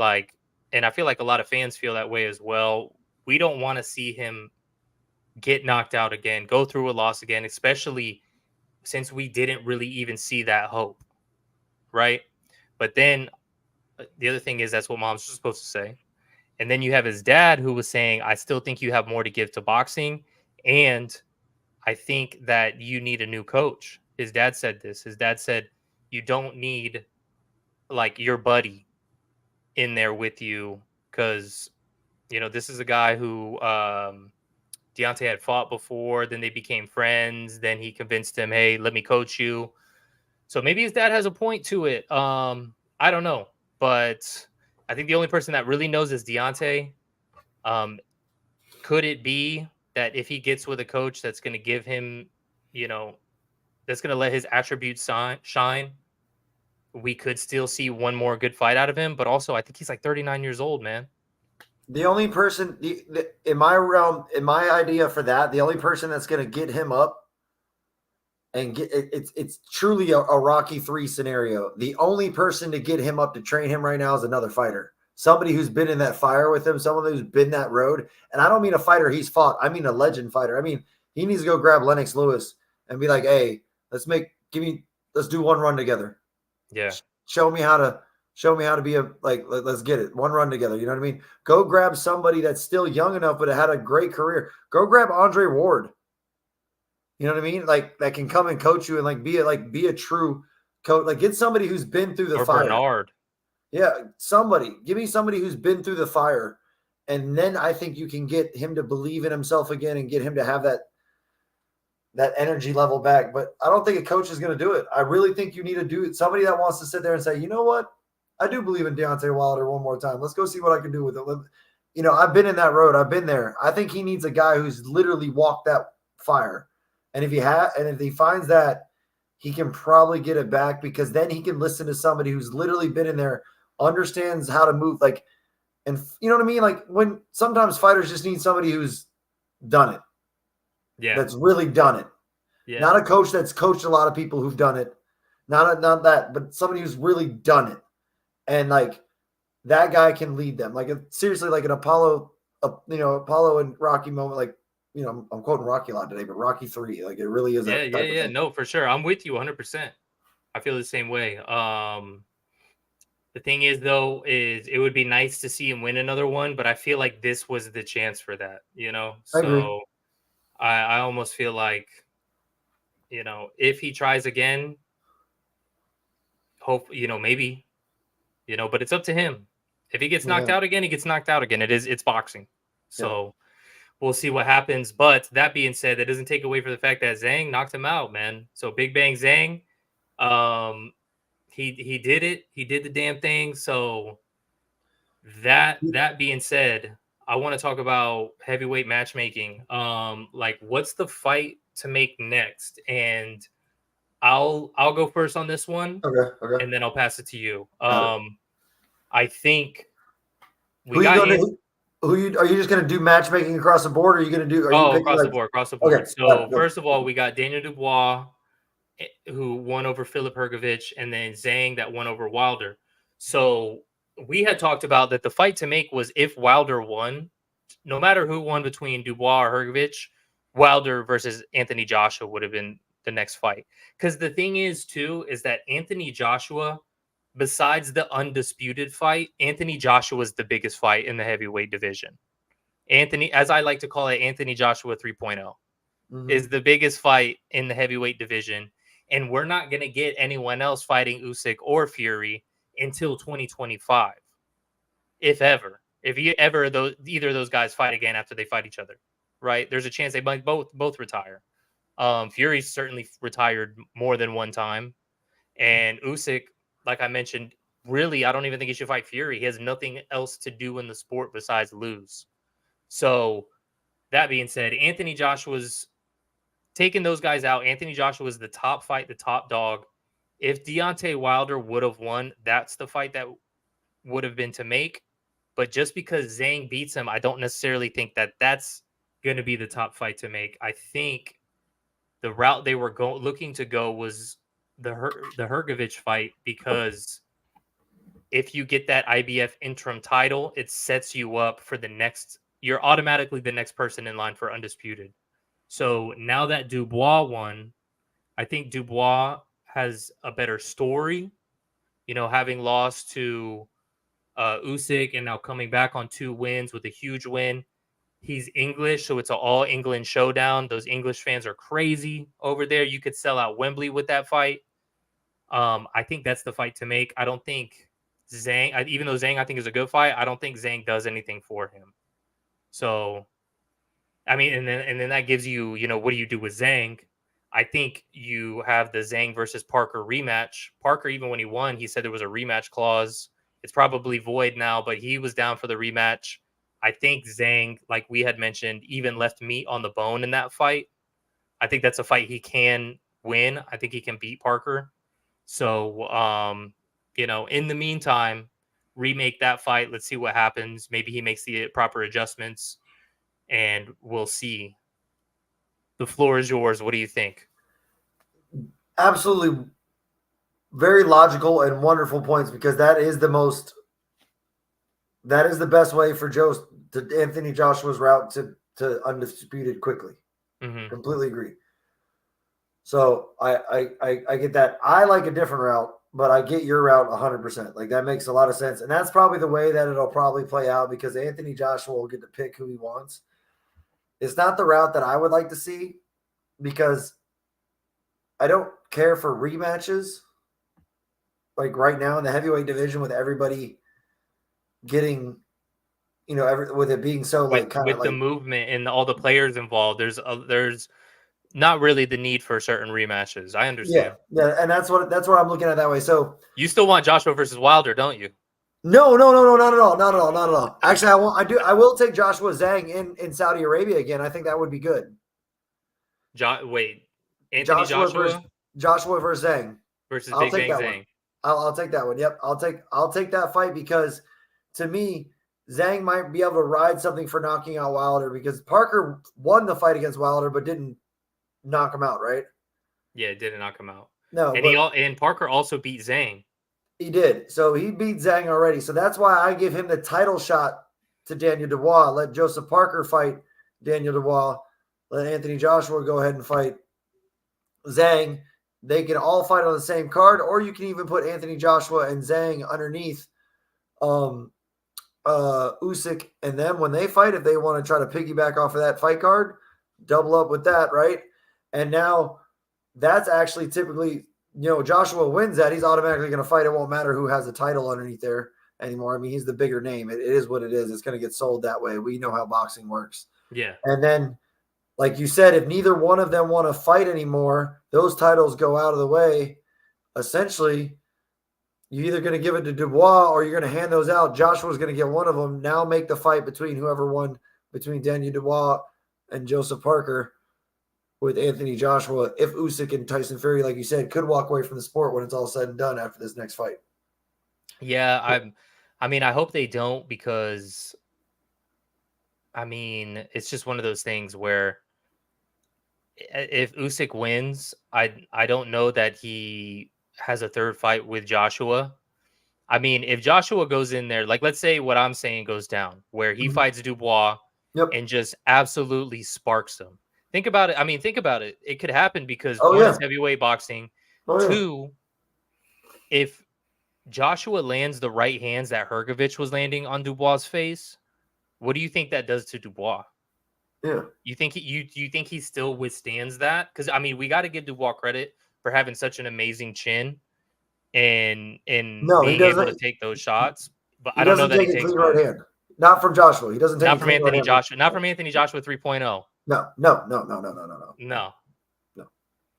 And I feel like a lot of fans feel that way as well. We don't want to see him get knocked out again, go through a loss again, especially since we didn't really even see that hope. Right. But then the other thing is that's what mom's supposed to say. And then you have his dad who was saying, I still think you have more to give to boxing. And I think that you need a new coach. His dad said this. His dad said, you don't need like your buddy in there with you because This is a guy who Deontay had fought before. Then they became friends. Then he convinced him, "Hey, let me coach you." So maybe his dad has a point to it. I don't know, but I think the only person that really knows is Deontay. Um, could it be that if he gets with a coach that's going to give him, that's going to let his attributes shine, we could still see one more good fight out of him? But also, I think he's like 39 years old, man. The only person in my realm, in my idea for that, the only person that's going to get him up and get it's truly a Rocky 3 scenario. The only person to get him up to train him right now is another fighter. Somebody who's been in that fire with him, someone who's been that road. And I don't mean a fighter he's fought. I mean a legend fighter. I mean, he needs to go grab Lennox Lewis and be like, "Hey, let's do one run together. Yeah. Show me how to be let's get it. One run together." You know what I mean? Go grab somebody that's still young enough, but had a great career. Go grab Andre Ward. You know what I mean? Like, that can come and coach you and be a true coach. Like, get somebody who's been through the fire. Bernard. Yeah, give me somebody who's been through the fire. And then I think you can get him to believe in himself again and get him to have that energy level back. But I don't think a coach is going to do it. I really think you need to do it. Somebody that wants to sit there and say, "You know what? I do believe in Deontay Wilder one more time. Let's go see what I can do with it." I've been in that road. I've been there. I think he needs a guy who's literally walked that fire. And if he finds that, he can probably get it back, because then he can listen to somebody who's literally been in there, understands how to move. And you know what I mean? Like, when sometimes fighters just need somebody who's done it. Yeah. That's really done it. Yeah. Not a coach that's coached a lot of people who've done it. Not that, but somebody who's really done it. And that guy can lead them. Seriously, like an Apollo and Rocky moment, I'm quoting Rocky a lot today, but Rocky 3, it really is. Yeah. No, for sure. I'm with you 100%. I feel the same way. The thing is, though, it would be nice to see him win another one, but I feel like this was the chance for that, So I almost feel like, if he tries again, maybe, but it's up to him. If he gets knocked out again, he gets knocked out again. It's boxing. So we'll see what happens. But that being said, that doesn't take away from the fact that Zhang knocked him out, man. So Big Bang Zhang, he did it. He did the damn thing. So that being said, I want to talk about heavyweight matchmaking. What's the fight to make next? And I'll go first on this one. Okay. And then I'll pass it to you. I think are you just going to do matchmaking across the board? Or are you going to do? Across the board. Okay. So first of all, we got Daniel Dubois, who won over Filip Hrgović, and then Zhang that won over Wilder. So we had talked about that the fight to make was if Wilder won, no matter who won between Dubois or Hrgović, Wilder versus Anthony Joshua would have been the next fight. Because the thing is, too, is that Anthony Joshua, besides the undisputed fight, Anthony Joshua is the biggest fight in the heavyweight division. Anthony, as I like to call it, Anthony Joshua 3.0 is the biggest fight in the heavyweight division. And we're not going to get anyone else fighting Usyk or Fury until 2025, if ever. If either of those guys fight again after they fight each other, right? There's a chance they might both retire. Fury's certainly retired more than one time, and Usyk, like I mentioned, really, I don't even think he should fight Fury. He has nothing else to do in the sport besides lose. So that being said, Anthony Joshua's taking those guys out. Anthony Joshua is the top fight, the top dog. If Deontay Wilder would have won, that's the fight that would have been to make. But just because Zhang beats him, I don't necessarily think that that's going to be the top fight to make. I think the route they were looking to go was the Hrgović fight, because if you get that IBF interim title, it sets you up for the next. You're automatically the next person in line for undisputed. So now that Dubois won, I think Dubois has a better story, having lost to Usyk and now coming back on 2 wins with a huge win. He's English, so it's an all England showdown. Those English fans are crazy over there. You could sell out Wembley with that fight. I think that's the fight to make. I don't think Zhang, even though Zhang I think is a good fight, I don't think Zhang does anything for him. So, I mean, and then that gives you, what do you do with Zhang? I think you have the Zhang versus Parker rematch. Parker, even when he won, he said there was a rematch clause. It's probably void now, but he was down for the rematch. I think Zhang, like we had mentioned, even left meat on the bone in that fight. I think that's a fight he can win. I think he can beat Parker. So, in the meantime, remake that fight. Let's see what happens. Maybe he makes the proper adjustments, and we'll see. The floor is yours. What do you think? Absolutely, very logical and wonderful points, because that is the best way for Anthony Joshua's route to undisputed quickly. Mm-hmm. Completely agree. So I get that. I like a different route, but I get your route 100%. Like, that makes a lot of sense. And that's probably the way that it'll probably play out, because Anthony Joshua will get to pick who he wants. It's not the route that I would like to see, because I don't care for rematches. Like right now in the heavyweight division, with everybody getting, with it being so like kind of with the movement and all the players involved, there's not really the need for certain rematches. I understand. Yeah, and that's what I'm looking at that way. So you still want Joshua versus Wilder, don't you? No, not at all. Actually, I will take Joshua Zhang in Saudi Arabia again. I think that would be good. Anthony Joshua versus Zhang versus I'll Big take Bang that Zhang. one. I'll take that one. Yep, I'll take that fight, because to me, Zhang might be able to ride something for knocking out Wilder, because Parker won the fight against Wilder but didn't knock him out, right? Yeah, didn't knock him out. No, and Parker also beat Zhang. He did. So he beat Zhang already. So that's why I give him the title shot to Daniel Dubois. Let Joseph Parker fight Daniel Dubois. Let Anthony Joshua go ahead and fight Zhang. They can all fight on the same card, or you can even put Anthony Joshua and Zhang underneath Usyk and them when they fight, if they want to try to piggyback off of that fight card, double up with that, right? And now that's actually typically, Joshua wins that, he's automatically going to fight. It won't matter who has a title underneath there anymore. I mean, he's the bigger name. It is what it is. It's going to get sold that way. We know how boxing works. Yeah. And then, like you said, if neither one of them want to fight anymore, those titles go out of the way. Essentially, you're either going to give it to Dubois or you're going to hand those out. Joshua's going to get one of them. Now make the fight between whoever won between Daniel Dubois and Joseph Parker with Anthony Joshua. If Usyk and Tyson Fury, like you said, could walk away from the sport when it's all said and done after this next fight. Yeah, I hope they don't, because it's just one of those things where if Usyk wins, I don't know that he has a third fight with Joshua. I mean, if Joshua goes in there, like let's say what I'm saying goes down, where he fights Dubois and just absolutely sparks him. Think about it. Think about it. It could happen because one is heavyweight boxing. Two, if Joshua lands the right hands that Hrgovic was landing on Dubois' face, what do you think that does to Dubois? Yeah. You think he still withstands that? Because we got to give Dubois credit for having such an amazing chin and being able to take those shots. But I don't know that he takes right hand. Not from Joshua. He doesn't take not from Anthony Joshua. Not from Anthony Joshua 3.0. No. No.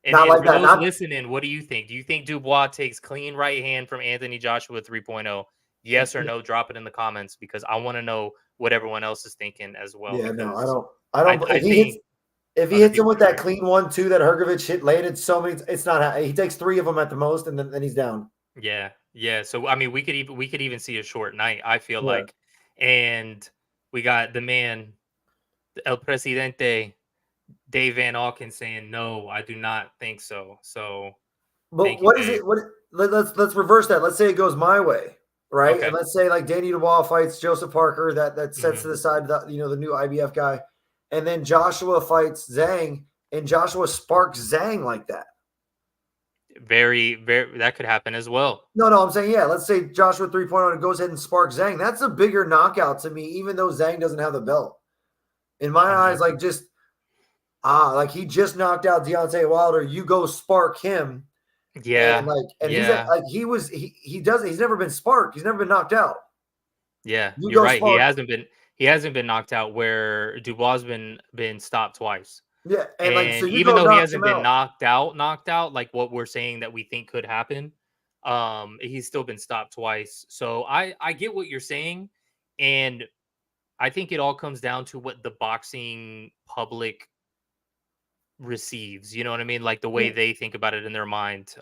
And, not like for that. Those listening, what do you think? Do you think Dubois takes clean right hand from Anthony Joshua 3.0? Yes or no? Drop it in the comments, because I want to know what everyone else is thinking as well. Yeah, no, I don't. If he hits him with that clean 1-2 that Hrgovic landed so many, it's not. He takes 3 of them at the most, and then he's down. Yeah. So we could even see a short night, I feel like, and we got the man, El Presidente, Dave Van Auken, saying no, I do not think so. So, but what is it? Let's reverse that. Let's say it goes my way, right? Okay. And let's say like Danny Dubois fights Joseph Parker, that sets to the side, the new IBF guy, and then Joshua fights Zhang, and Joshua sparks Zhang like that. Very, very, that could happen as well. No, I'm saying, let's say Joshua 3.0 and goes ahead and sparks Zhang. That's a bigger knockout to me, even though Zhang doesn't have the belt. In my eyes, like like he just knocked out Deontay Wilder. You go spark him. Yeah. He's never been sparked. He's never been knocked out. Yeah, you're right. He hasn't been knocked out where Dubois been stopped twice. Yeah, and like so And you even go though he knocked hasn't him been out. knocked out, like what we're saying that we think could happen, he's still been stopped twice. So I get what you're saying, and I think it all comes down to what the boxing public receives. You know what I mean? Like the way Yeah. they think about it in their mind.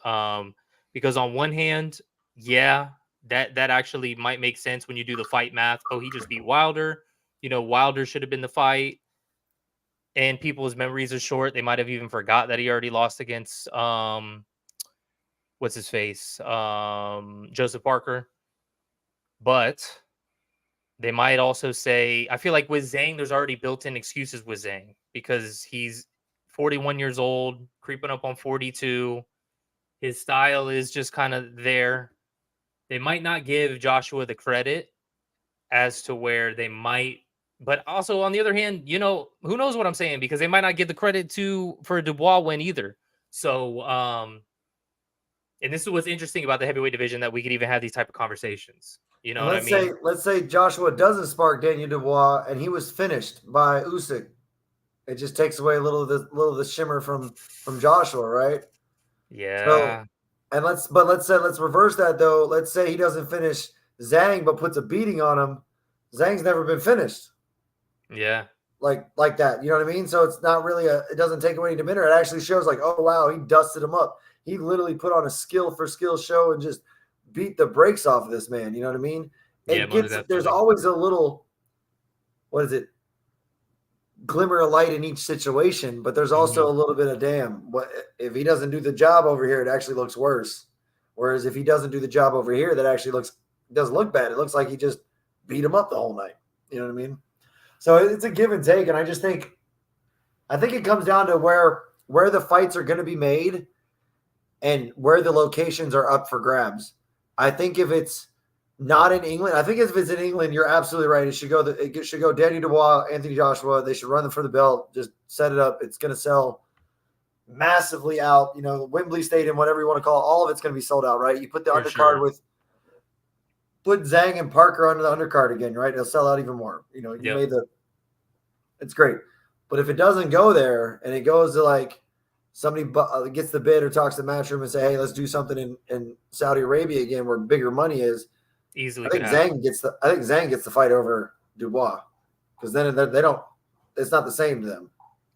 Because on one hand, yeah, that actually might make sense when you do the fight math. Oh, he just beat Wilder. You know, Wilder should have been the fight. And people's memories are short. They might have even forgot that he already lost against what's his face? Joseph Parker. But they might also say, I feel like with Zhang, there's already built-in excuses with Zhang because he's 41 years old, creeping up on 42. His style is just kind of there. They might not give Joshua the credit as to where they might, but also on the other hand, you know, who knows what I'm saying because they might not give the credit to for a Dubois win either. So, and this is what's interesting about the heavyweight division that we could even have these type of conversations. You know And what I mean? let's say Joshua doesn't spark Daniel Dubois and he was finished by Usyk. It just takes away a little of the shimmer from Joshua, right? So Yeah, and let's reverse that though. Let's say he doesn't finish Zhang but puts a beating on him. Zhang's never been finished yeah, like that. You know what I mean? So it's not really it doesn't take away any demeanor. It actually shows like, oh wow, he dusted him up. He literally put on a skill for skill show and just beat the brakes off of this man. You know what I mean? yeah, It most gets there's definitely. always a little what is it? Glimmer of light in each situation, but there's also Mhm. a little bit of damn. What if he doesn't do the job over here? It actually looks worse. Whereas if he doesn't do the job over here, that actually doesn't look bad. It looks like he just beat him up the whole night. You know what I mean? So it's a give and take, and I think it comes down to where the fights are going to be made and where the locations are up for grabs. I think if it's not in England, I think if it's in England, you're absolutely right. It should go Danny Dubois, Anthony Joshua. They should run them for the belt. Just set it up. It's going to sell massively out. You know, Wembley Stadium, whatever you want to call it, all of it's going to be sold out, right? You put the For undercard sure. with put Zhang and Parker under the undercard again, right? It'll sell out even more. You know, you Yep. made it's great. But if it doesn't go there and it goes to like somebody gets the bid or talks to Matchroom and say, hey, let's do something in Saudi Arabia again where bigger money is, Easily could happen. I think Zhang gets the fight over Dubois because then they don't. It's not the same to them.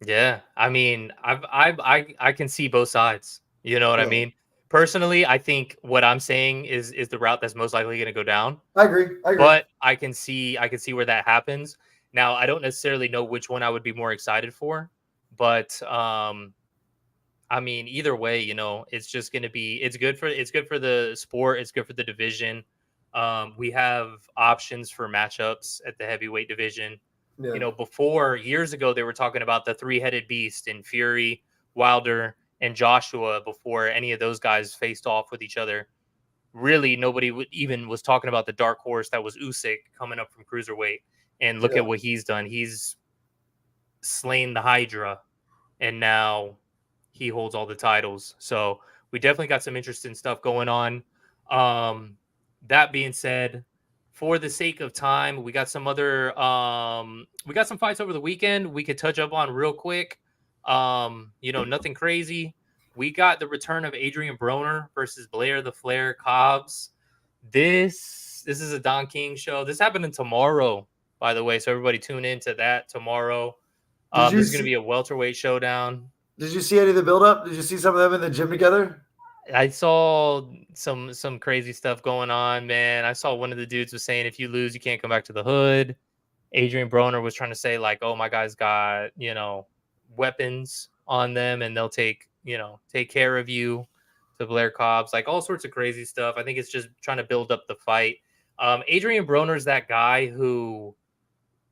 Yeah, I mean, I can see both sides. You know what I Yeah, mean? Personally, I think what I'm saying is the route that's most likely going to go down. I agree. I agree. But I can see where that happens. Now, I don't necessarily know which one I would be more excited for, but I mean, either way, you know, it's just going to be it's good for the sport, it's good for the division. We have options for matchups at the heavyweight division. You Yeah, know, before years ago, they were talking about the three-headed beast in Fury, Wilder, and Joshua before any of those guys faced off with each other. Really, nobody even was talking about the dark horse that was Usyk coming up from cruiserweight. And look yeah. at what he's done. He's slain the Hydra, and now he holds all the titles. So we definitely got some interesting stuff going on. That being said, for the sake of time, we got some other we got some fights over the weekend we could touch up on real quick. You know, nothing crazy. We got the return of Adrien Broner versus Blair the Flair Cobbs. This is a Don King show. This happening tomorrow, by the way. So everybody tune in to that tomorrow. Did you This is going to see? be a welterweight showdown. Did you see any of the build up? Did you see some of them in the gym together? I saw some crazy stuff going on, man. I saw one of the dudes was saying if you lose, you can't come back to the hood. Adrian Broner was trying to say like, "Oh, my guys got, you know, weapons on them and they'll take, you know, take care of you." To Blair Cobbs, like all sorts of crazy stuff. I think it's just trying to build up the fight. Adrian Broner's that guy who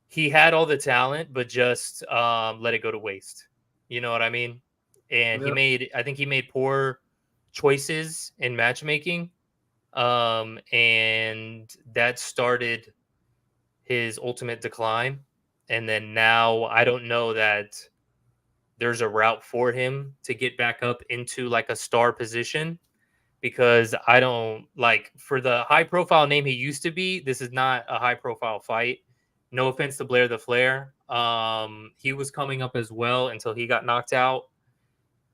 he had all the talent, but just let it go to waste. You know what I mean? And Yeah, I think he made poor choices in matchmaking. And that started his ultimate decline. And then now I don't know that there's a route for him to get back up into like a star position because I don't like for the high profile name he used to be. This is not a high profile fight. No offense to Blair the Flair. He was coming up as well until he got knocked out.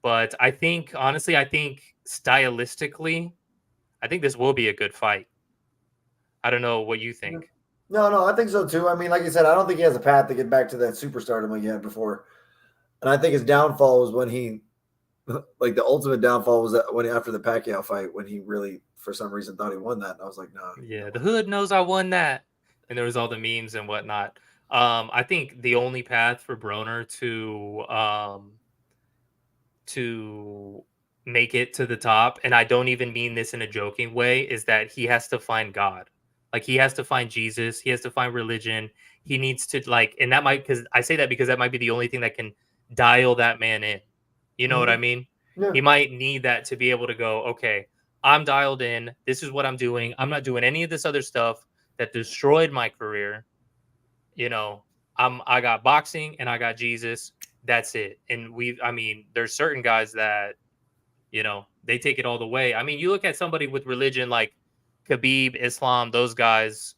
But I think, honestly, I think stylistically, I think this will be a good fight. I don't know what you think. No, I think so too. I mean, like I said, I don't think he has a path to get back to that superstardom like he had before. And I think his downfall was when he, like the ultimate downfall was that when after the Pacquiao fight, when he really, for some reason, thought he won that. And I was like, no. Yeah, the hood knows I won that. And there was all the memes and whatnot. I think the only path for Broner to make it to the top, and I don't even mean this in a joking way, is that he has to find God. Like he has to find Jesus, he has to find religion. He needs to and that might, because I say that because that might be the only thing that can dial that man in. You know what I mean? Yeah. He might need that to be able to go, okay, I'm dialed in. This is what I'm doing. I'm not doing any of this other stuff that destroyed my career. I got boxing and I got Jesus. That's it. And there's certain guys that, they take it all the way. I mean, you look at somebody with religion like Khabib, Islam, those guys,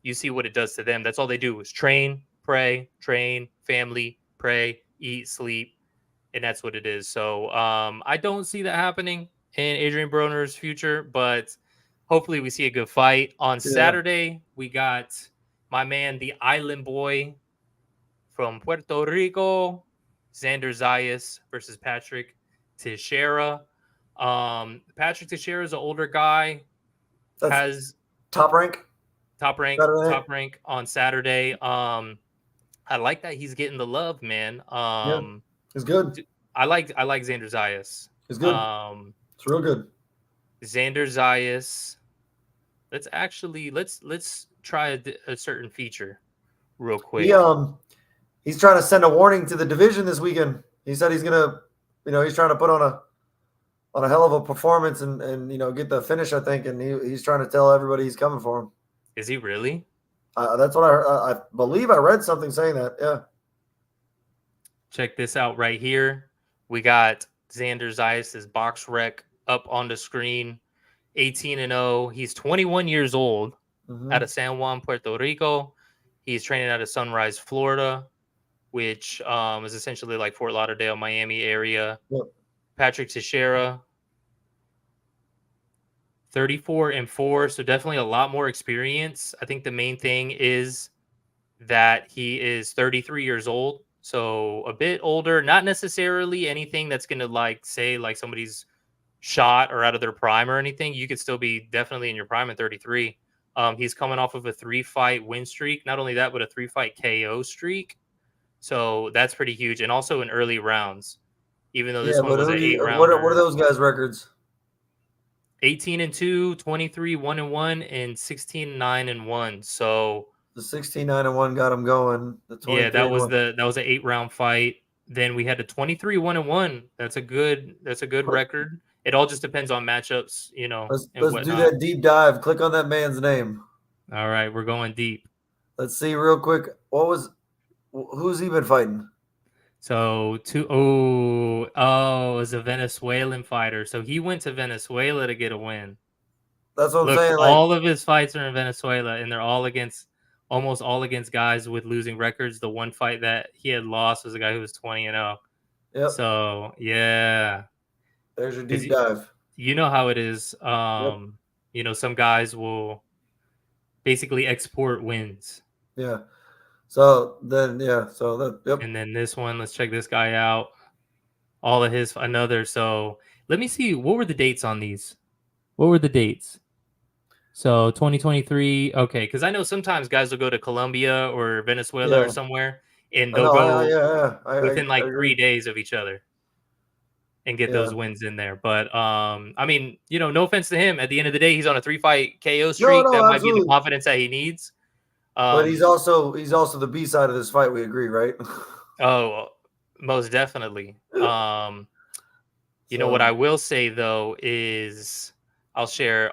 you see what it does to them. That's all they do is train, pray, family, pray, eat, sleep. And that's what it is. So I don't see that happening in Adrien Broner's future, but hopefully we see a good fight. On Saturday, we got my man, the island boy from Puerto Rico, Xander Zayas versus Patrick Teixeira. Patrick Teixeira is an older guy. That's has top rank on Saturday. I like that he's getting the love, man. It's good. I like Xander Zayas. It's good. It's real good. Xander Zayas. Let's try a certain feature real quick. He's trying to send a warning to the division this weekend. He said he's gonna, he's trying to put on a hell of a performance and get the finish. I think, and he's trying to tell everybody he's coming for him. Is he really? That's what I believe. I read something saying that. Yeah. Check this out right here. We got Xander Zayas' box rec up on the screen. 18-0. He's 21 years old, out of San Juan, Puerto Rico. He's training out of Sunrise, Florida, which is essentially like Fort Lauderdale, Miami area. Yep. Patrick Teixeira, 34-4, so definitely a lot more experience. I think the main thing is that he is 33 years old, so a bit older. Not necessarily anything that's going to say somebody's shot or out of their prime or anything. You could still be definitely in your prime at 33. He's coming off of a 3-fight win streak. Not only that, but a 3-fight KO streak. So that's pretty huge. And also in early rounds, even though this one was an 8-round. What are those guys' records? 18-2, 23-1-1, and 16-9-1. So the 16-9-1 got him going. That was an 8-round fight. Then we had a 23-1-1. That's a good record. It all just depends on matchups, Let's do that deep dive. Click on that man's name. All right, we're going deep. Let's see real quick. Who's he been fighting? So it was a Venezuelan fighter. So he went to Venezuela to get a win. That's what I'm saying. All of his fights are in Venezuela, and they're almost all against guys with losing records. The one fight that he had lost was a guy who was 20-0. Yep. So yeah. There's your deep dive. You know how it is. Some guys will basically export wins. Yeah. So then, yep. And then this one, let's check this guy out. All of his another. So let me see. What were the dates on these? What were the dates? So 2023. Okay, because I know sometimes guys will go to Colombia or Venezuela or somewhere, and they'll go within 3 days of each other and get those wins in there. But no offense to him. At the end of the day, he's on a 3-fight KO streak. That might be the confidence that he needs. But he's also the B side of this fight. We agree, right? Oh, most definitely. What I will say though is I'll share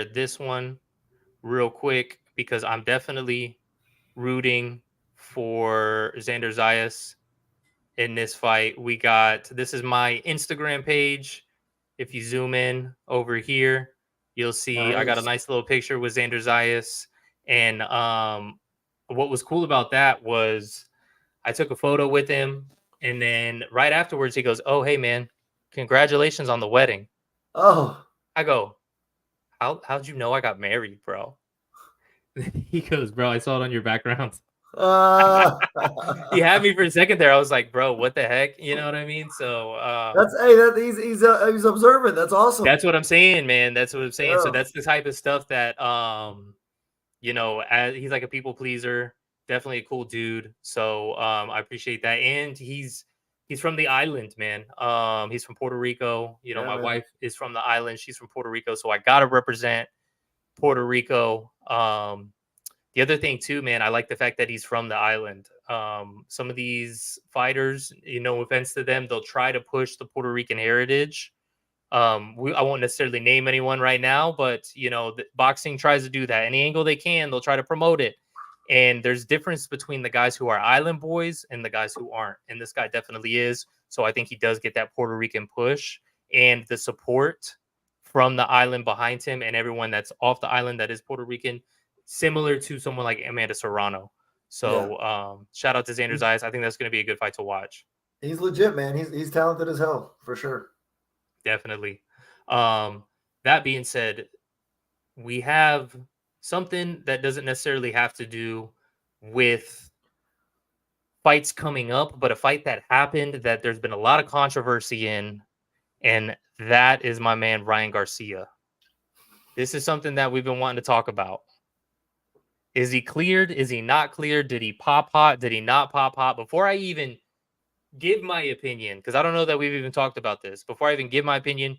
this one real quick because I'm definitely rooting for Xander Zayas in this fight. This is my Instagram page. If you zoom in over here, you'll see I got a nice little picture with Xander Zayas And what was cool about that was I took a photo with him, and then right afterwards he goes, "Oh, hey man, congratulations on the wedding." Oh, I go, how'd you know I got married, bro? He goes, "Bro, I saw it on your background." uh, He had me for a second there. I was like, "Bro, what the heck?" You know what I mean? So he's observant. That's awesome. that's what I'm saying, man. That's what I'm saying. So Yeah, that's the type of stuff that as he's like a people pleaser, definitely a cool dude. So I appreciate that. And he's from the island, man. He's from Puerto Rico. yeah, My man. wife is from the island. She's from Puerto Rico. So I gotta represent Puerto Rico. The other thing too, man, I like the fact that he's from the island. Some of these fighters, no offense to them, they'll try to push the Puerto Rican heritage. I won't necessarily name anyone right now, but boxing tries to do that. Any angle they can, they'll try to promote it. And there's difference between the guys who are island boys and the guys who aren't. And this guy definitely is. So I think he does get that Puerto Rican push and the support from the island behind him and everyone that's off the island that is Puerto Rican, similar to someone like Amanda Serrano. Yeah. So shout out to Xander Zayas. I think that's going to be a good fight to watch. He's legit, man. He's talented as hell for sure. Definitely. That being said, we have something that doesn't necessarily have to do with fights coming up, but a fight that happened that there's been a lot of controversy in, and that is my man Ryan Garcia. This is something that we've been wanting to talk about. Is he cleared? Is he not cleared? Did he pop hot? Did he not pop hot? Before I even give my opinion, because I don't know that we've even talked about this, before I even give my opinion,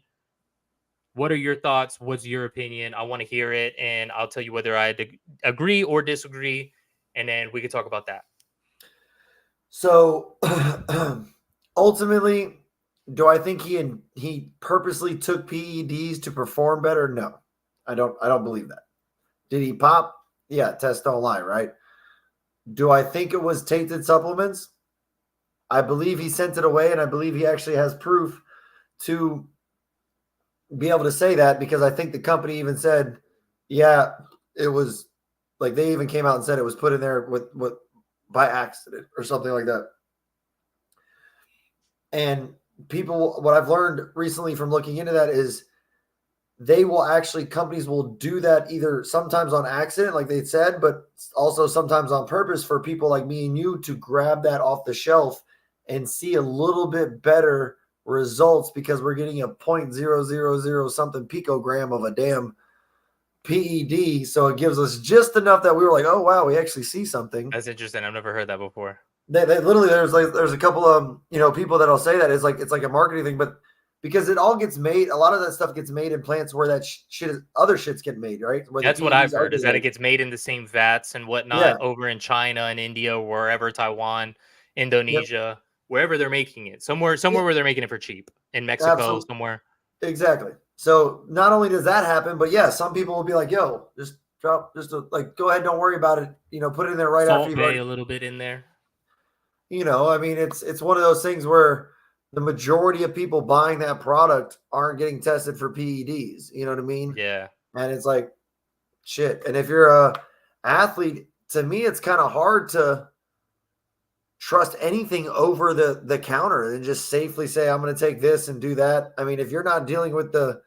what are your thoughts? What's your opinion? I want to hear it, and I'll tell you whether I agree or disagree, and then we can talk about that. So ultimately, do I think he purposely took PEDs to perform better? No, I don't believe that. Did he pop? Yeah, tests don't lie, right? Do I think it was tainted supplements? I believe he sent it away, and I believe he actually has proof to be able to say that, because I think the company even said, yeah, it was, like, they even came out and said it was put in there with by accident or something like that. And people, what I've learned recently from looking into that is companies will do that either sometimes on accident, like they said, but also sometimes on purpose for people like me and you to grab that off the shelf and see a little bit better results, because we're getting a 0.000 something picogram of a damn PED. So it gives us just enough that we were like, oh wow, we actually see something. That's interesting. I've never heard that before. They literally, there's a couple of people that'll say that it's like a marketing thing, but because it all gets made, a lot of that stuff gets made in plants where that other shits get made, right? Where that's what I've heard, is that it gets made in the same vats and whatnot over in China and India, wherever, Taiwan, Indonesia, wherever they're making it, somewhere where they're making it for cheap, in Mexico, somewhere. Exactly. So not only does that happen, but yeah, some people will be like, yo, just drop, go ahead, don't worry about it. Put it in there right after you've already, a little bit in there. I mean, it's one of those things where the majority of people buying that product aren't getting tested for PEDs. You know what I mean? Yeah. And it's like, shit. And if you're a athlete, to me, it's kind of hard to trust anything over the counter and just safely say, I'm going to take this and do that. I mean, if you're not dealing with the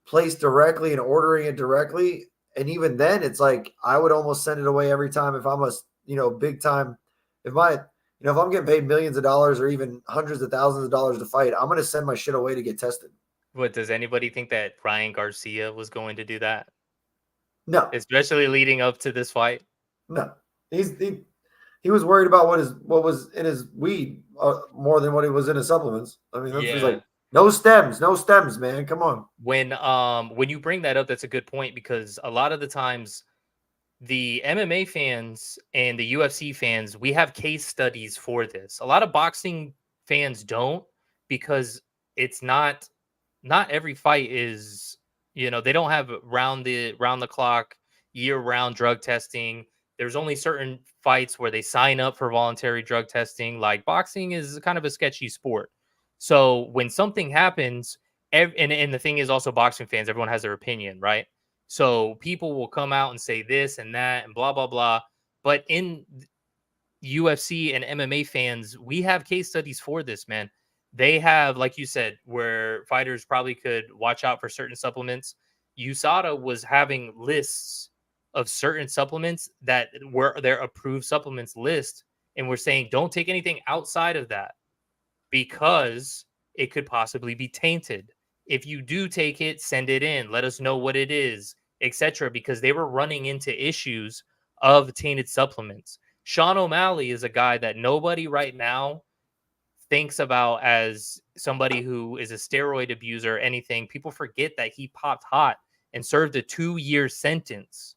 place directly and ordering it directly, and even then it's like, I would almost send it away every time if I'm a big time, if I'm getting paid millions of dollars or even hundreds of thousands of dollars to fight, I'm going to send my shit away to get tested. What, does anybody think that Ryan Garcia was going to do that? No, especially leading up to this fight. No, he was worried about what was in his weed more than what he was in his supplements. I mean, that's like, no stems, man. Come on. When you bring that up, that's a good point, because a lot of the times the MMA fans and the UFC fans, we have case studies for this. A lot of boxing fans don't, because it's not every fight is, they don't have round the clock, year round drug testing. There's only certain fights where they sign up for voluntary drug testing. Like, boxing is kind of a sketchy sport. So when something happens, and the thing is also, boxing fans, everyone has their opinion, right? So people will come out and say this and that and blah, blah, blah. But in UFC and MMA fans, we have case studies for this, man. They have, like you said, where fighters probably could watch out for certain supplements. USADA was having lists of certain supplements that were their approved supplements list. And we're saying, don't take anything outside of that because it could possibly be tainted. If you do take it, send it in. Let us know what it is, etc. Because they were running into issues of tainted supplements. Sean O'Malley is a guy that nobody right now thinks about as somebody who is a steroid abuser or anything. People forget that he popped hot and served a 2-year sentence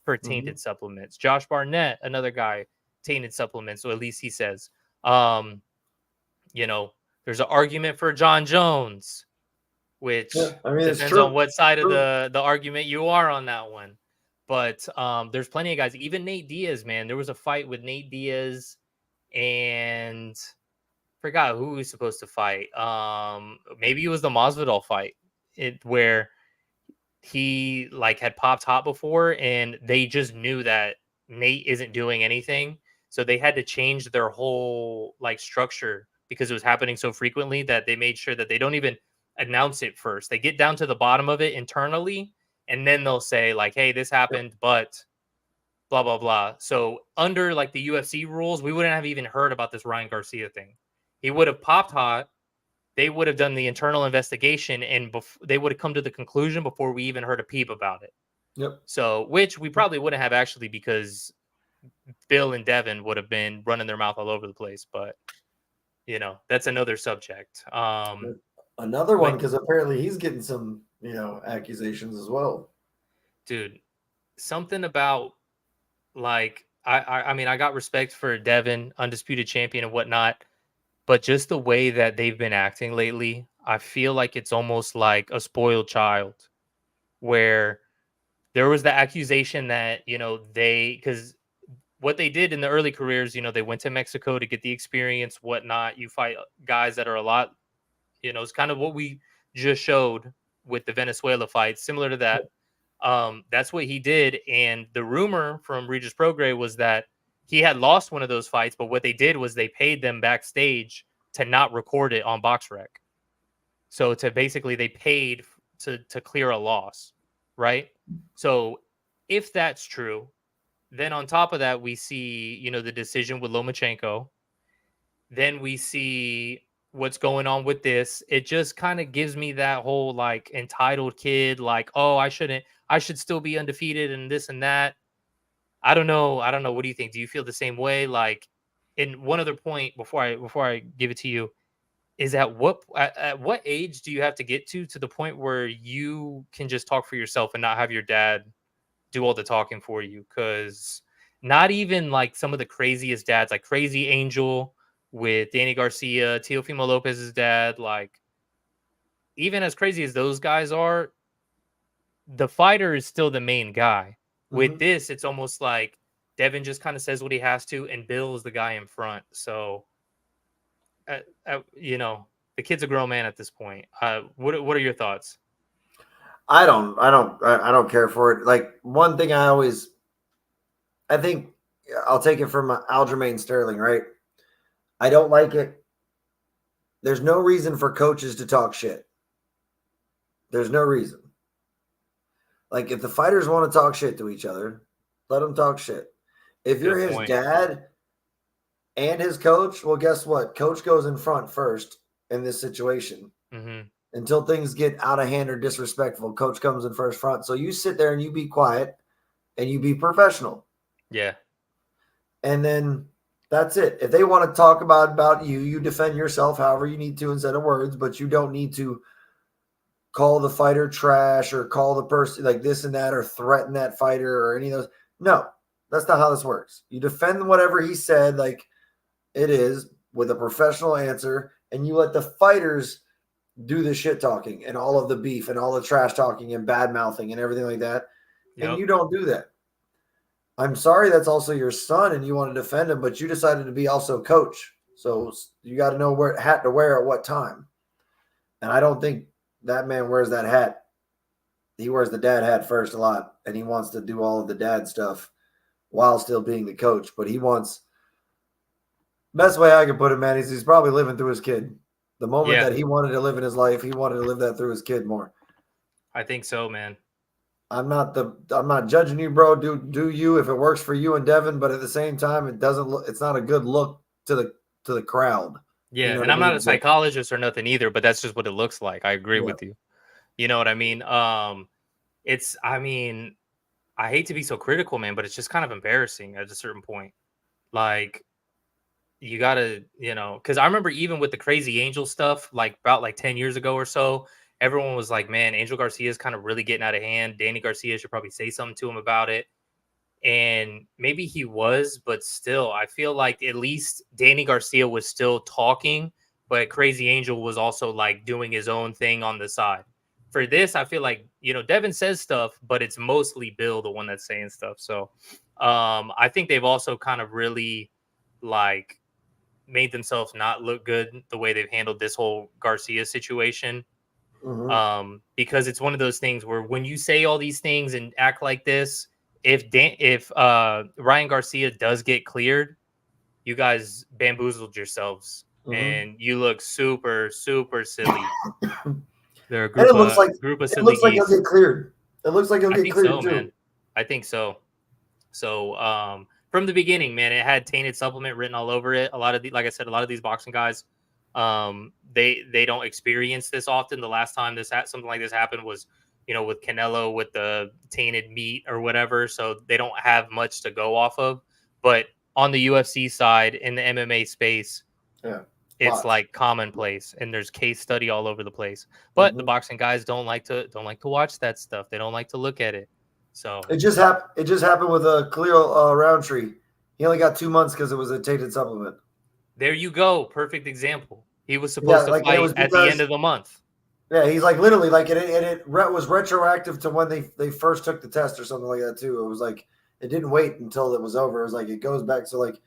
for tainted supplements. Josh Barnett, another guy, tainted supplements, or at least he says. You know, there's an argument for John Jones, which depends on what side of the argument you are on that one. But there's plenty of guys, even Nate Diaz, man. There was a fight with Nate Diaz and forgot who he was supposed to fight. Maybe it was the Masvidal fight where he like had popped hot before and they just knew that Nate isn't doing anything. So they had to change their whole like structure because it was happening so frequently that they made sure that they don't even announce it first. They get down to the bottom of it internally and then they'll say like, hey, this happened, but blah, blah, blah. So under like the UFC rules, we wouldn't have even heard about this Ryan Garcia thing. He would have popped hot. They would have done the internal investigation and they would have come to the conclusion before we even heard a peep about it. Yep. So, which we probably wouldn't have actually because Bill and Devin would have been running their mouth all over the place. But, you know, that's another subject. Another one, because apparently he's getting some, you know, accusations as well. Dude, something about like, I mean, I got respect for Devin, undisputed champion and whatnot. But just the way that they've been acting lately, I feel like it's almost like a spoiled child where there was the accusation that, you know, because what they did in the early careers, you know, they went to Mexico to get the experience, whatnot. You fight guys that are a lot, you know, it's kind of what we just showed with the Venezuela fight, similar to that. That's what he did. And the rumor from Regis Prograis was that he had lost one of those fights, but what they did was they paid them backstage to not record it on BoxRec. So to basically they paid to clear a loss, right? So if that's true, then on top of that, we see, you know, the decision with Lomachenko. Then we see what's going on with this. It just kind of gives me that whole like entitled kid, like, oh, I should still be undefeated and this and that. I don't know. What do you think? Do you feel the same way? Like, in one other point before I give it to you, is at what age do you have to get to the point where you can just talk for yourself and not have your dad do all the talking for you? Because not even like some of the craziest dads, like Crazy Angel with Danny Garcia, Teofimo Lopez's dad, like even as crazy as those guys are, the fighter is still the main guy. With this, it's almost like Devin just kind of says what he has to, and Bill is the guy in front. So, you know, the kid's a grown man at this point. What are your thoughts? I don't care for it. Like one thing I think I'll take it from Aljamain Sterling, right? I don't like it. There's no reason for coaches to talk shit. There's no reason. Like, if the fighters want to talk shit to each other, let them talk shit. If you're his dad and his coach, well, guess what? Coach goes in front first in this situation. Until things get out of hand or disrespectful, coach comes in first front. So you sit there and you be quiet and you be professional. Yeah. And then that's it. If they want to talk about you, you defend yourself however you need to instead of words, but you don't need to call the fighter trash or call the person like this and that or threaten that fighter or any of those. No, that's not how this works. You defend whatever he said like it is with a professional answer, and you let the fighters do the shit talking and all of the beef and all the trash talking and bad mouthing and everything like that. Yep. And you don't do that. I'm sorry that's also your son and you want to defend him, but you decided to be also coach. So you got to know what hat to wear at what time. And I don't think that man wears that hat he wears the dad hat first a lot, and he wants to do all of the dad stuff while still being the coach. But he wants best way I can put it, man, is he's probably living through his kid. The moment Yeah, that he wanted to live in his life, he wanted to live that through his kid more. I think so, man. I'm not judging you, bro. Do you if it works for you and Devin, but at the same time, it's not a good look to the crowd. You Yeah, know what and I I'm not mean? a But psychologist or nothing either, but that's just what it looks like. I agree yeah. with you. You know what I mean? It's I mean, I hate to be so critical, man, but it's just kind of embarrassing at a certain point. Like you gotta, because I remember even with the crazy angel stuff, like about like 10 years ago or so, everyone was like, man, Angel Garcia is kind of really getting out of hand. Danny Garcia should probably say something to him about it. And maybe he was, but still, I feel like at least Danny Garcia was still talking, but Crazy Angel was also like doing his own thing on the side. For this, I feel like, Devin says stuff, but it's mostly Bill, the one that's saying stuff. So I think they've also kind of really like made themselves not look good the way they've handled this whole Garcia situation. Mhm. Because it's one of those things where when you say all these things and act like this, if Ryan Garcia does get cleared, you guys bamboozled yourselves Mhm. and you look super super silly. They're a And group of silly he'll geese. get cleared. It looks like he'll I get think so, cleared man. too. I think so. So from the beginning, man, it had tainted supplement written all over it. A lot of like I said, a lot of these boxing guys, they don't experience this often. The last time something like this happened was, with Canelo with the tainted meat or whatever. So they don't have much to go off of. But on the UFC side, in the MMA space, Yeah. it's Lots. like commonplace, and there's case study all over the place. But the Mhm. boxing guys don't like to watch that stuff. They don't like to look at it. So It just happened. It just happened with Khalil Roundtree. He only got 2 months because it was a tainted supplement. there you go. Perfect example. He was Yeah, supposed to like, and it fight was at the end because of the month. yeah, he's like literally like was retroactive to when they first took the test or something like that too. It was like it didn't wait until it was over. It was like it goes back. So like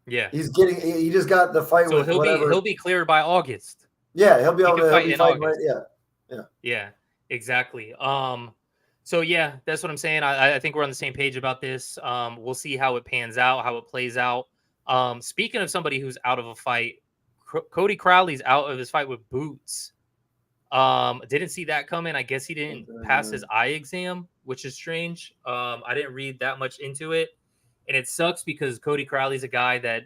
Yeah. he just got the fight So with he'll whatever. be cleared by August. Yeah, He can he'll fight be in fighting right. August. Yeah, yeah. Yeah, exactly. So yeah, that's what I'm saying. I think we're on the same page about this. We'll see how it pans out, how it plays out. Speaking of somebody who's out of a fight, Cody Crowley's out of his fight with Boots. Didn't see that coming. I guess he didn't pass his eye exam, which is strange. I didn't read that much into it, and it sucks because Cody Crowley's a guy that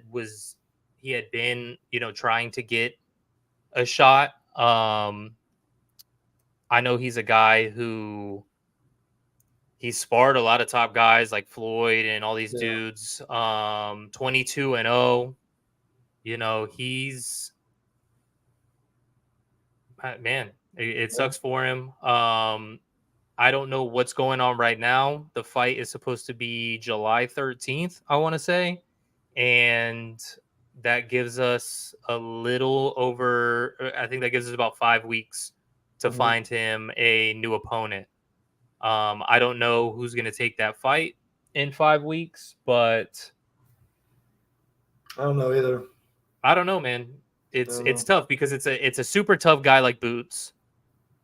he had been, trying to get a shot. I know he's a guy who he sparred a lot of top guys like Floyd and all these Yeah. dudes. 22-0. He's man. It Yeah. sucks for him. I don't know what's going on right now. The fight is supposed to be July 13th, I want to say. And that gives us I think that gives us about 5 weeks to Mhm. find him a new opponent. I don't know who's going to take that fight in 5 weeks, but I don't know either. I don't know, man. I It's don't it's know. tough because it's a super tough guy like Boots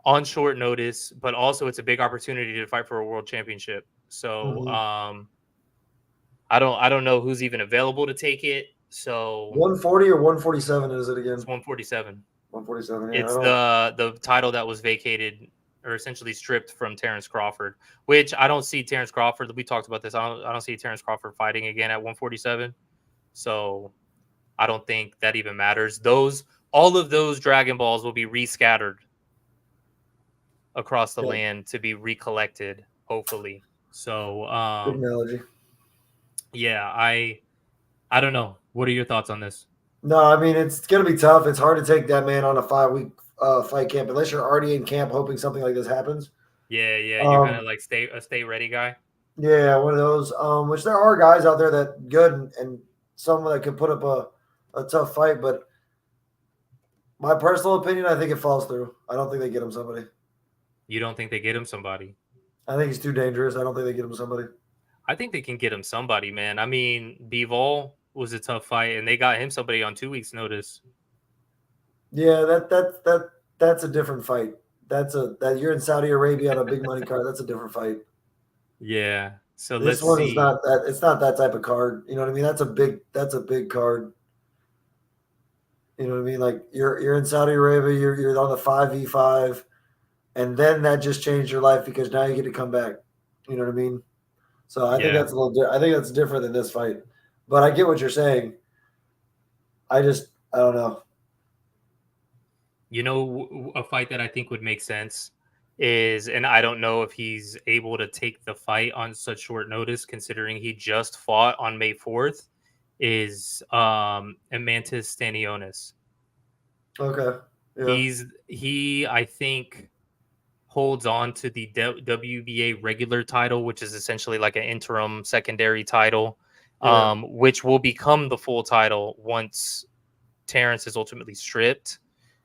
on short notice, but also it's a big opportunity to fight for a world championship. So Mhm. I don't know who's even available to take it. So 140 or 147 is it it's again? 147. 147. Yeah, I It's don't. the title that was vacated or essentially stripped from Terrence Crawford, which I don't see Terrence Crawford. We talked about this. I don't see Terrence Crawford fighting again at 147. So I don't think that even matters. All of those Dragon Balls will be rescattered across the Yeah, land to be recollected, hopefully. So good analogy. yeah, I don't know. What are your thoughts on this? No, I mean it's gonna be tough. It's hard to take that man on a 5 week fight camp unless you're already in camp hoping something like this happens. Yeah, you're kind Um, of like stay ready guy. yeah, one of those. Which there are guys out there that good and someone that could put up a tough fight, but my personal opinion, I think it falls through. I don't think they get him somebody. You don't think they get him somebody? I think he's too dangerous. I don't think they get him somebody. I think they can get him somebody, man. I mean, Bivol was a tough fight, and they got him somebody on 2 weeks' notice. Yeah, that's a different fight. that you're in Saudi Arabia on a big money card. That's a different fight. Yeah. So This let's one see. is not that. It's not that type of card. You know what I mean? That's a big card. You know what I mean? Like you're in Saudi Arabia. You're on the 5v5, and then that just changed your life because now you get to come back. You know what I mean? So I think Yeah. that's a little. I think that's different than this fight. But I get what you're saying. I don't know. You know, a fight that I think would make sense is, and I don't know if he's able to take the fight on such short notice, considering he just fought on May 4th, is Amantis Stanionis. Okay. Yeah. He I think holds on to the WBA regular title, which is essentially like an interim secondary title, Yeah. which will become the full title once Terrence is ultimately stripped.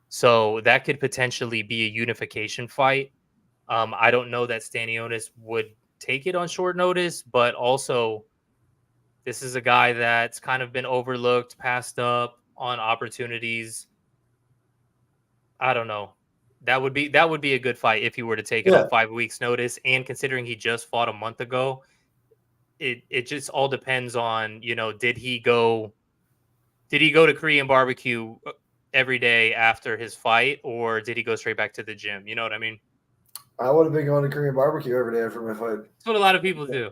So that could potentially be a unification fight. I don't know that Stanionis would take it on short notice, but also this is a guy that's kind of been overlooked, passed up on opportunities. I don't know. That would be a good fight if he were to take it on Yeah. 5 weeks notice. And considering he just fought a month ago, it just all depends on, did he go to Korean barbecue every day after his fight, or did he go straight back to the gym? You know what I mean? I would have been going to Korean barbecue every day after my fight. That's what a lot of people do.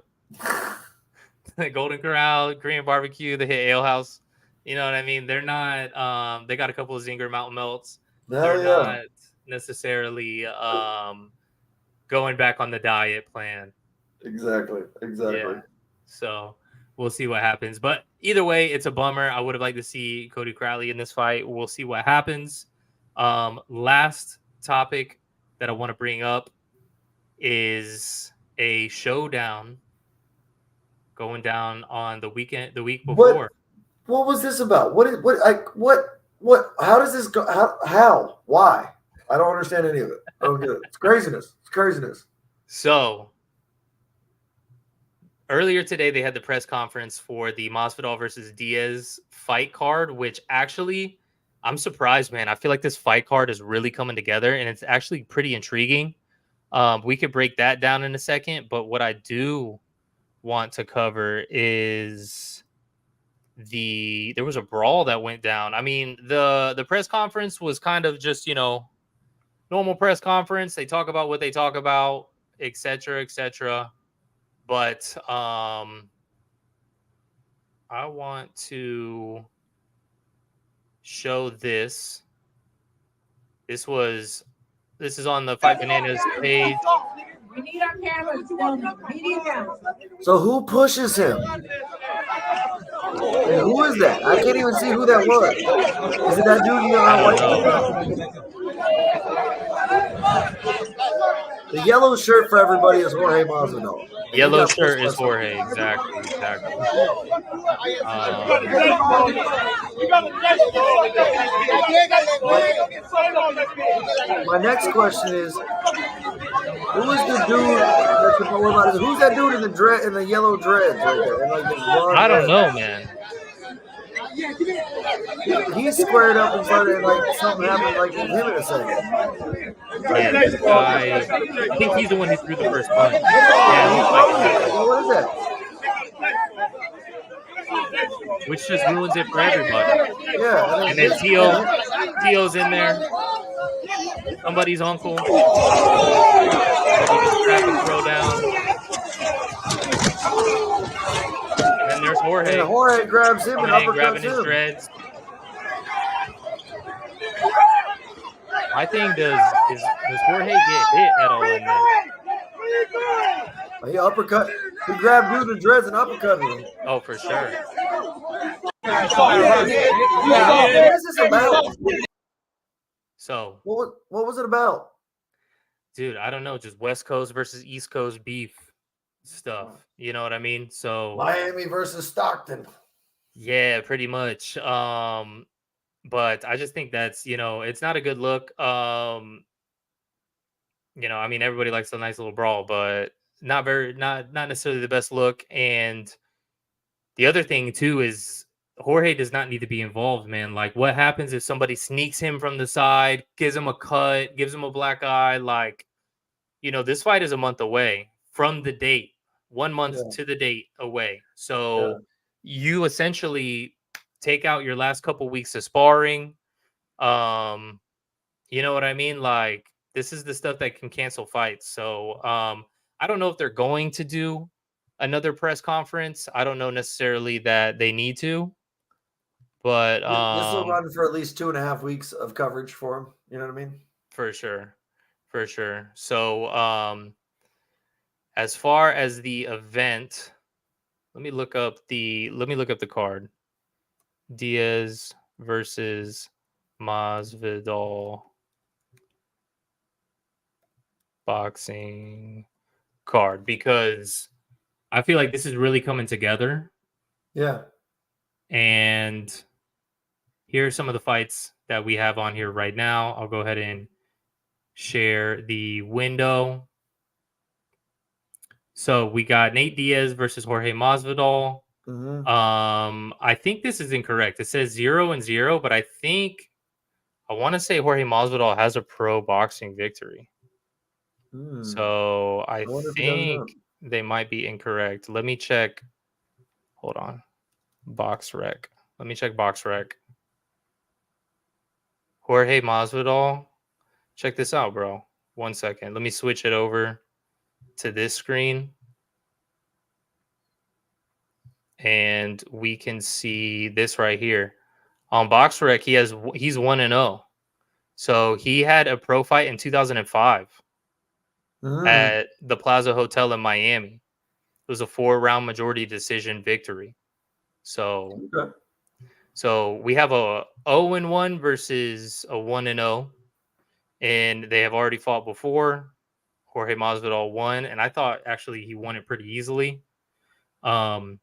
Golden Corral, Korean barbecue, the hit ale house. You know what I mean? They're not they got a couple of Zinger Mountain Melts. They're not necessarily going back on the diet plan. Exactly. Yeah. So we'll see what happens. But either way, it's a bummer. I would have liked to see Cody Crowley in this fight. We'll see what happens. Last topic that I want to bring up is a showdown going down on the week before. What was this about? What how does this go? How? Why? I don't understand any of it. I don't get it. It's craziness. So earlier today, they had the press conference for the Masvidal versus Diaz fight card, which actually, I'm surprised, man. I feel like this fight card is really coming together, and it's actually pretty intriguing. We could break that down in a second, but what I do want to cover is there was a brawl that went down. I mean, the press conference was kind of just, normal press conference. They talk about what they talk about, etc., etc. But I want to show this. This is on the Fight Bananas page. We need our cameras filming. So who pushes him? And who is that? I can't even see who that was. Is it that dude in the white shirt? The yellow shirt for everybody is Jorge Masvidal. Yellow shirt is Jorge. Exactly. My next question is, who is the dude that's the more about? Who's that dude in the yellow dreads right there? And like the I don't know, man. He's squared up in front of like something happened like with him in a second. Yeah, this guy, I think he's the one who threw the first punch. Yeah, he's like, what is that? Which just ruins it for everybody. Yeah. And then Tio's in there. Somebody's uncle. He just grabbed and throw down. And then there's Jorge. And Jorge grabs him and uppercuts grabbing him. His dreads. My thing, does Jorge get hit at all in this? He uppercut. He grabbed dude the dreads and uppercutted him. Oh, for sure. What is this about? So, what was it about? Dude, I don't know. Just West Coast versus East Coast beef stuff. You know what I mean? So Miami versus Stockton. Yeah, pretty much. But I just think that's, it's not a good look. I mean, everybody likes a nice little brawl, but not necessarily the best look. And the other thing too is Jorge does not need to be involved, man. Like, what happens if somebody sneaks him from the side, gives him a cut, gives him a black eye? Like, this fight is a month away from the date, 1 month Yeah. to the date away. Yeah. So you essentially take out your last couple weeks of sparring. You know what I mean? Like, this is the stuff that can cancel fights. So I don't know if they're going to do another press conference. I don't know necessarily that they need to, but This will run for at least 2.5 weeks of coverage for him. You know what I mean? for sure. For sure. So as far as the event, let me look up the card. Diaz versus Masvidal boxing card, because I feel like this is really coming together. Yeah. And here are some of the fights that we have on here right now. I'll go ahead and share the window. So we got Nate Diaz versus Jorge Masvidal. Mm-hmm. I think this is incorrect. It says 0-0, but I want to say Jorge Masvidal has a pro boxing victory. So I think they might be incorrect. Let me check. Hold on. BoxRec. Let me check BoxRec. Jorge Masvidal. Check this out, bro. 1 second. Let me switch it over to this screen. And we can see this right here. On BoxRec, he's 1-0. So he had a pro fight in 2005 at the Plaza Hotel in Miami. It was a 4-round majority decision victory. So we have a 0-1 versus a 1-0, and they have already fought before. Jorge Masvidal won, and I thought actually he won it pretty easily. The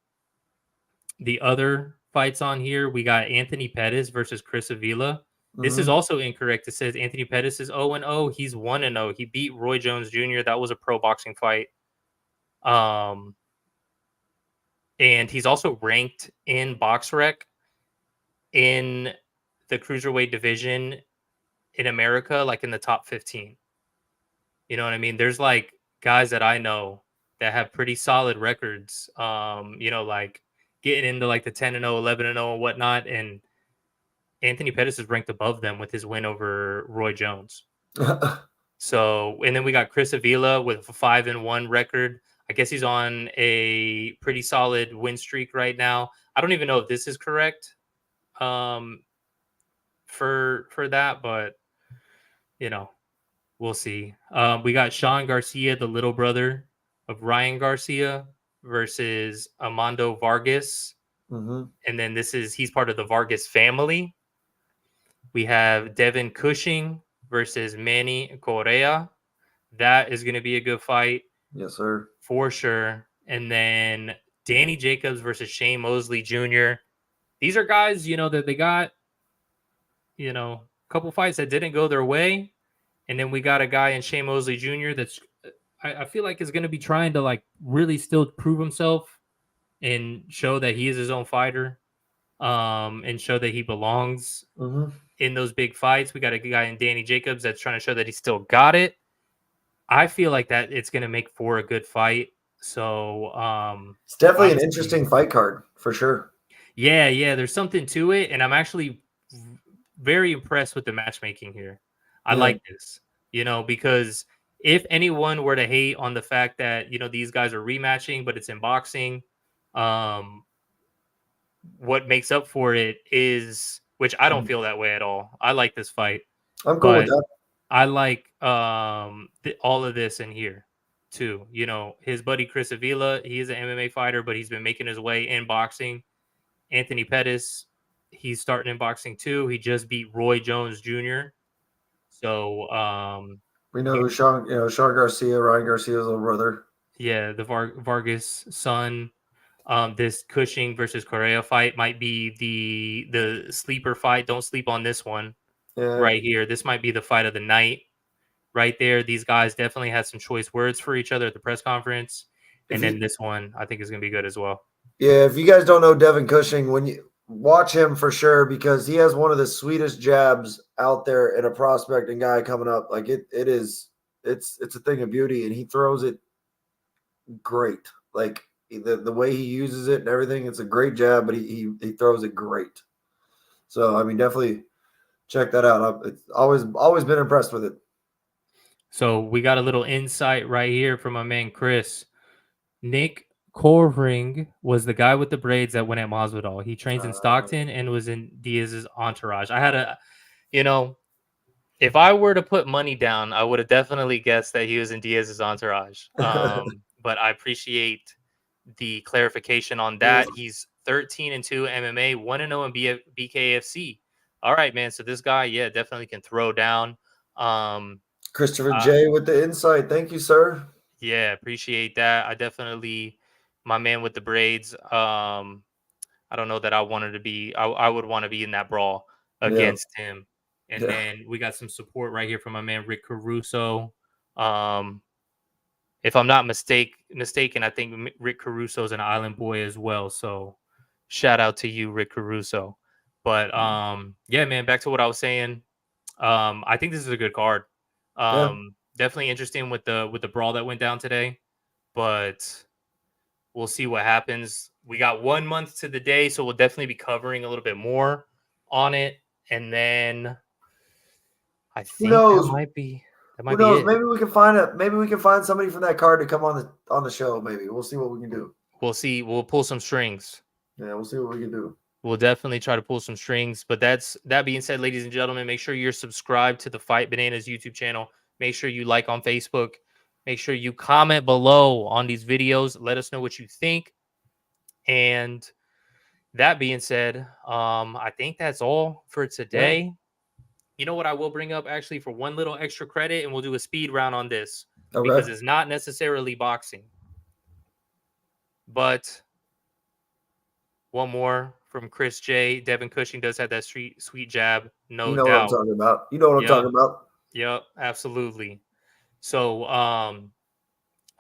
other fights on here, we got Anthony Pettis versus Chris Avila. This is also incorrect. It says Anthony Pettis is 0-0. He's 1-0. He beat Roy Jones Jr. That was a pro boxing fight. And he's also ranked in BoxRec in the cruiserweight division in America, like in the top 15. You know what I mean? There's like guys that I know that have pretty solid records, like getting into like the 10-0, 11-0 and whatnot. And Anthony Pettis is ranked above them with his win over Roy Jones. So, and then we got Chris Avila with a 5-1 record. I guess he's on a pretty solid win streak right now. I don't even know if this is correct for that, but we'll see. We got Sean Garcia, the little brother of Ryan Garcia, versus Armando Vargas. And then he's part of the Vargas family. We have Devin Cushing versus Manny Correa. That is going to be a good fight. Yes, sir. For sure. And then Danny Jacobs versus Shane Mosley Jr. These are guys, that they got, a couple fights that didn't go their way. And then we got a guy in Shane Mosley Jr. that's, I feel like is going to be trying to like really still prove himself and show that he is his own fighter, and show that he belongs in those big fights. We got a guy in Danny Jacobs that's trying to show that he still got it. I feel like that it's going to make for a good fight. So it's definitely an interesting fight card for sure. Yeah, there's something to it, and I'm actually very impressed with the matchmaking here. I like this, because if anyone were to hate on the fact that these guys are rematching, but it's in boxing, what makes up for it is, which I don't feel that way at all. I like this fight. I'm cool with that. I like all of this in here too. His buddy Chris Avila, he is an MMA fighter, but he's been making his way in boxing. Anthony Pettis, he's starting in boxing too. He just beat Roy Jones Jr. So we know who Sean Garcia, Ryan Garcia's little brother. Yeah, the Vargas son. This Cushing versus Correa fight might be the sleeper fight. Don't sleep on this one. Right here. This might be the fight of the night right there. These guys definitely had some choice words for each other at the press conference. And then this one I think is going to be good as well. Yeah, if you guys don't know Devin Cushing, when watch him for sure because he has one of the sweetest jabs out there in a prospecting guy coming up. Like it's a thing of beauty, and he throws it great. Like the way he uses it and everything, it's a great jab, but he throws it great. So I mean, definitely check that out. It's always been impressed with it. So we got a little insight right here from my man Chris. Nick Corring was the guy with the braids that went at Masvidal. He trains in Stockton and was in Diaz's entourage. I had a, you know, if I were to put money down, I would have definitely guessed that he was in Diaz's entourage. But I appreciate the clarification on that. He's 13-2 MMA, 1-0 in BKFC. All right, man. So this guy, yeah, definitely can throw down. Christopher J with the insight. Thank you, sir. Yeah, appreciate that. I definitely, my man with the braids. I don't know that I wanted to be. I would want to be in that brawl against him. And then we got some support right here from my man Rick Caruso. If I'm not mistaken, I think Rick Caruso is an Island boy as well. So shout out to you, Rick Caruso. But yeah, man, back to what I was saying. I think this is a good card. Definitely interesting with the brawl that went down today, but we'll see what happens. We got 1 month to the day, so we'll definitely be covering a little bit more on it, and then I think that might be Who knows? it. Maybe we can find somebody from that card to come on the show. Maybe we'll see what we can do. We'll see. We'll pull some strings. Yeah, we'll see what we can do. We'll definitely try to pull some strings. But that being said, ladies and gentlemen, make sure you're subscribed to the Fight Bananas YouTube channel. Make sure you like on Facebook. Make sure you comment below on these videos. Let us know what you think. And that being said, I think that's all for today. Yeah. You know what I will bring up actually for one little extra credit, and we'll do a speed round on this because it's not necessarily boxing. But one more from Chris J. Devin Cushing does have that sweet jab, no doubt. What I'm talking about. You know what I'm talking about. Yep, absolutely. So,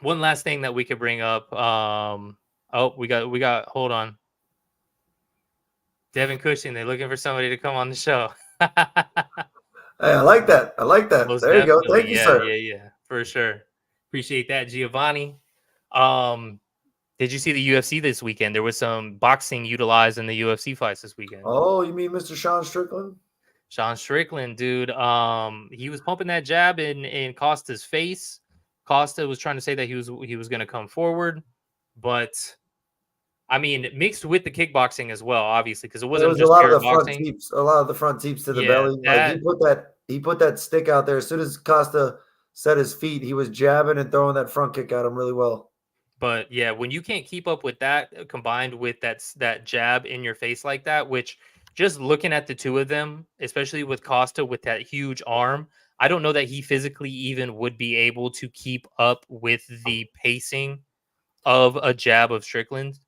one last thing that we could bring up. Oh, we got. Hold on. Devin Cushing, they're looking for somebody to come on the show. Hey, I like that. Most there you go. Thank you, sir. Yeah, for sure. Appreciate that, Giovanni. Did you see the UFC this weekend? There was some boxing utilized in the UFC fights this weekend. Oh, you mean Mr. Sean Strickland? Sean Strickland, dude. He was pumping that jab in Costa's face. Costa was trying to say that he was going to come forward, but I mean, mixed with the kickboxing as well, obviously, because it wasn't just pure boxing. A lot of the front teeps to the belly. He put that stick out there. As soon as Costa set his feet, he was jabbing and throwing that front kick at him really well. But yeah, when you can't keep up with that, combined with that jab in your face like that, which just looking at the two of them, especially with Costa with that huge arm, I don't know that he physically even would be able to keep up with the pacing of a jab of Strickland.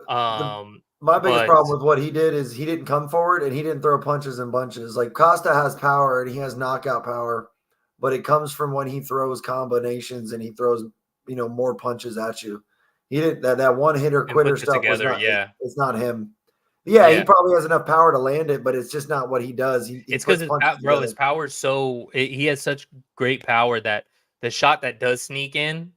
My biggest problem with what he did is he didn't come forward and he didn't throw punches and bunches. Like Costa has power and he has knockout power, but it comes from when he throws combinations and he throws, more punches at you. He didn't that one hitter quitter stuff together, it's not him. Yeah, he probably has enough power to land it, but it's just not what he does. It's because his power is he has such great power that the shot that does sneak in,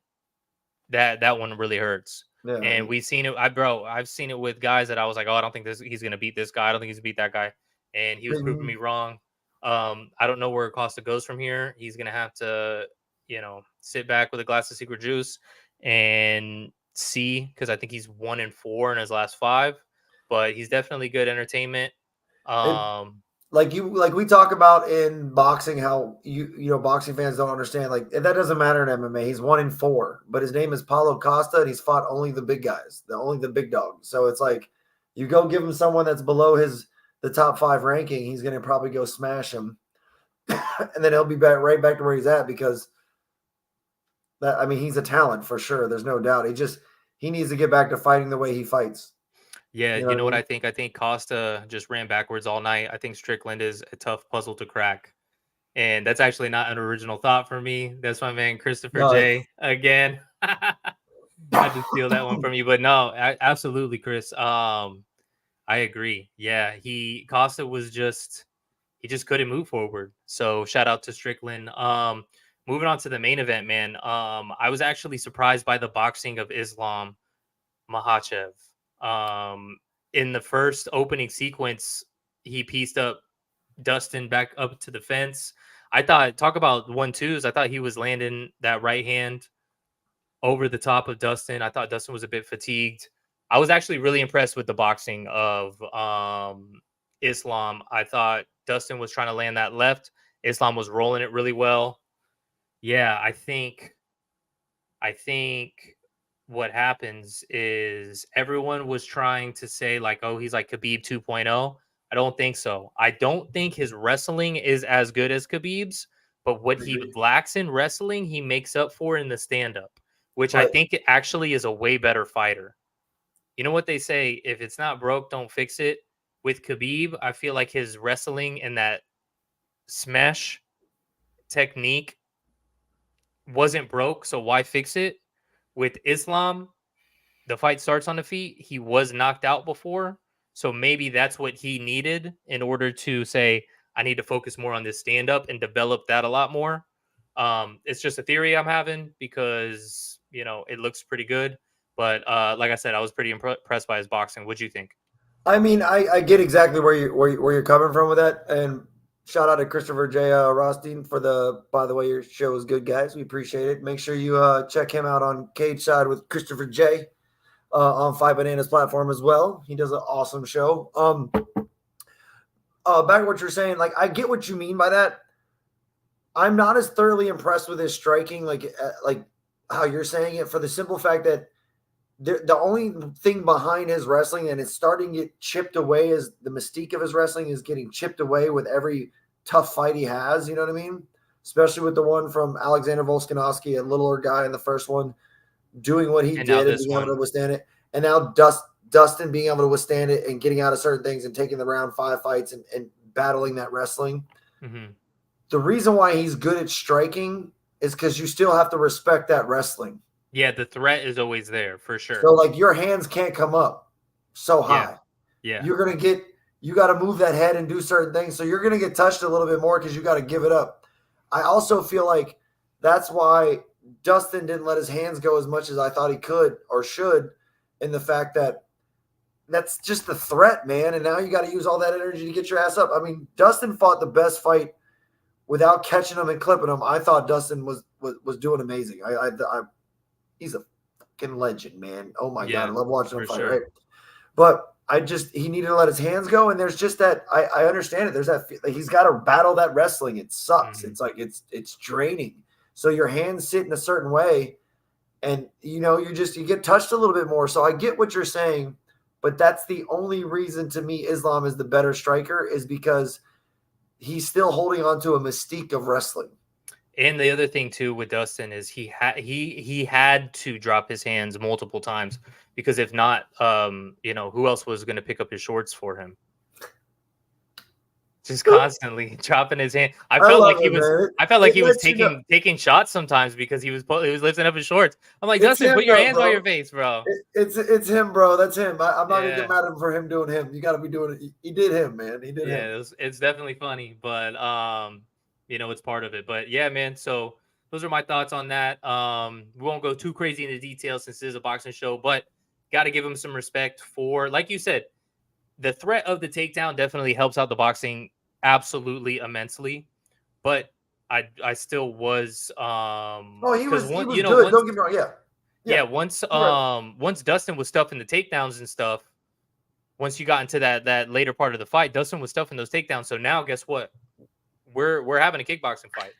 that one really hurts. Yeah. And we've seen it. I've seen it with guys that I was like, oh, I don't think he's gonna beat this guy. I don't think he's gonna beat that guy. And he was proving me wrong. I don't know where Costa goes from here. He's gonna have to, sit back with a glass of secret juice and see, because I think he's 1-4 in his last 5. But he's definitely good entertainment. Like we talk about in boxing, how boxing fans don't understand. Like that doesn't matter in MMA. He's 1-4, but his name is Paulo Costa, and he's fought only the big guys, only the big dogs. So it's like you go give him someone that's below the top 5 ranking, he's going to probably go smash him, and then he'll be right back to where he's at because he's a talent for sure. There's no doubt. He needs to get back to fighting the way he fights. Yeah, you know what I think? I think Costa just ran backwards all night. I think Strickland is a tough puzzle to crack. And that's actually not an original thought for me. That's my man Christopher J. Again. I had to steal that one from you. But no, absolutely, Chris. I agree. Yeah, Costa was he just couldn't move forward. So shout out to Strickland. Moving on to the main event, man. I was actually surprised by the boxing of Islam Makhachev. Um, in the first opening sequence, he pieced up Dustin back up to the fence. I thought, talk about 1-2s. I thought he was landing that right hand over the top of Dustin. I thought Dustin was a bit fatigued. I was actually really impressed with the boxing of Islam. I thought Dustin was trying to land that left. Islam was rolling it really well. Yeah, I think what happens is everyone was trying to say like, oh, he's like Khabib 2.0. I don't think so. I don't think his wrestling is as good as Khabib's, but what he lacks in wrestling, he makes up for in the stand-up, which I think it actually is a way better fighter. You know what they say, if it's not broke, don't fix it. With Khabib, I feel like his wrestling and that smash technique wasn't broke, so why fix it? With Islam, the fight starts on the feet. He was knocked out before. So maybe that's what he needed in order to say, I need to focus more on this stand up and develop that a lot more. It's just a theory I'm having because, it looks pretty good. But like I said, I was pretty impressed by his boxing. What'd you think? I mean, I get exactly where you're coming from with that, and shout out to Christopher J. Rothstein for by the way, your show is good, guys. We appreciate it. Make sure you check him out on Cage Side with Christopher J. On Five Bananas platform as well. He does an awesome show. Back to what you're saying, like I get what you mean by that. I'm not as thoroughly impressed with his striking, like how you're saying it, for the simple fact that the only thing behind his wrestling, and it's starting to get chipped away, is the mystique of his wrestling is getting chipped away with every tough fight he has. You know what I mean? Especially with the one from Alexander Volkanovski, a littler guy in the first one, doing what he did and being able to withstand it. And now Dustin being able to withstand it and getting out of certain things and taking the round 5 fights and battling that wrestling. Mm-hmm. The reason why he's good at striking is because you still have to respect that wrestling. Yeah, the threat is always there for sure. So like your hands can't come up so high. Yeah. You got to move that head and do certain things. So you're going to get touched a little bit more because you got to give it up. I also feel like that's why Dustin didn't let his hands go as much as I thought he could or should, in the fact that that's just the threat, man. And now you got to use all that energy to get your ass up. I mean, Dustin fought the best fight without catching him and clipping him. I thought Dustin was doing amazing. He's a fucking legend, man. Oh my God. I love watching him fight. Sure. Right? But he needed to let his hands go. And there's just that, I understand it. There's that, he's got to battle that wrestling. It sucks. Mm-hmm. It's like, it's draining. So your hands sit in a certain way and you get touched a little bit more. So I get what you're saying, but that's the only reason to me Islam is the better striker, is because he's still holding on to a mystique of wrestling. And the other thing too with Dustin is he had to drop his hands multiple times, because if not, who else was going to pick up his shorts for him? Just constantly chopping his hand. I felt like he was taking shots sometimes because he was lifting up his shorts. I'm like, Dustin, put your hands on your face, bro. It's him, bro. That's him. I'm not gonna get mad at him for him doing him. You got to be doing it. He did him, man. He did him. It's definitely funny, but it's part of it. But yeah, man. So those are my thoughts on that. We won't go too crazy into details since this is a boxing show, but got to give him some respect for, like you said, the threat of the takedown definitely helps out the boxing absolutely immensely. But I still was he was good. Don't get me wrong. Yeah. Once Dustin was stuffing the takedowns and stuff, once you got into that later part of the fight, Dustin was stuffing those takedowns. So now guess what? We're having a kickboxing fight.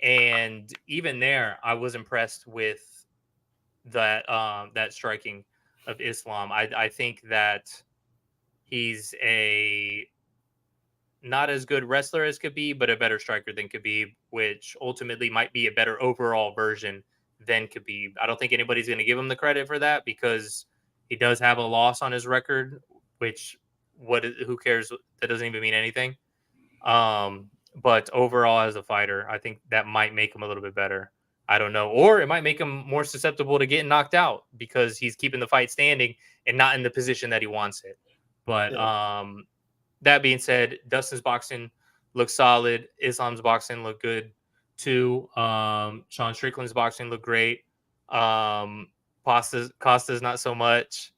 And even there, I was impressed with that striking of Islam. I think that he's a not as good wrestler as Khabib, but a better striker than Khabib, which ultimately might be a better overall version than Khabib. I don't think anybody's going to give him the credit for that, because he does have a loss on his record, which who cares? That doesn't even mean anything. But overall as a fighter, I think that might make him a little bit better. I don't know. Or it might make him more susceptible to getting knocked out because he's keeping the fight standing and not in the position that he wants it. But that being said, Dustin's boxing looked solid. Islam's boxing looked good too. Sean Strickland's boxing looked great. Costa's not so much.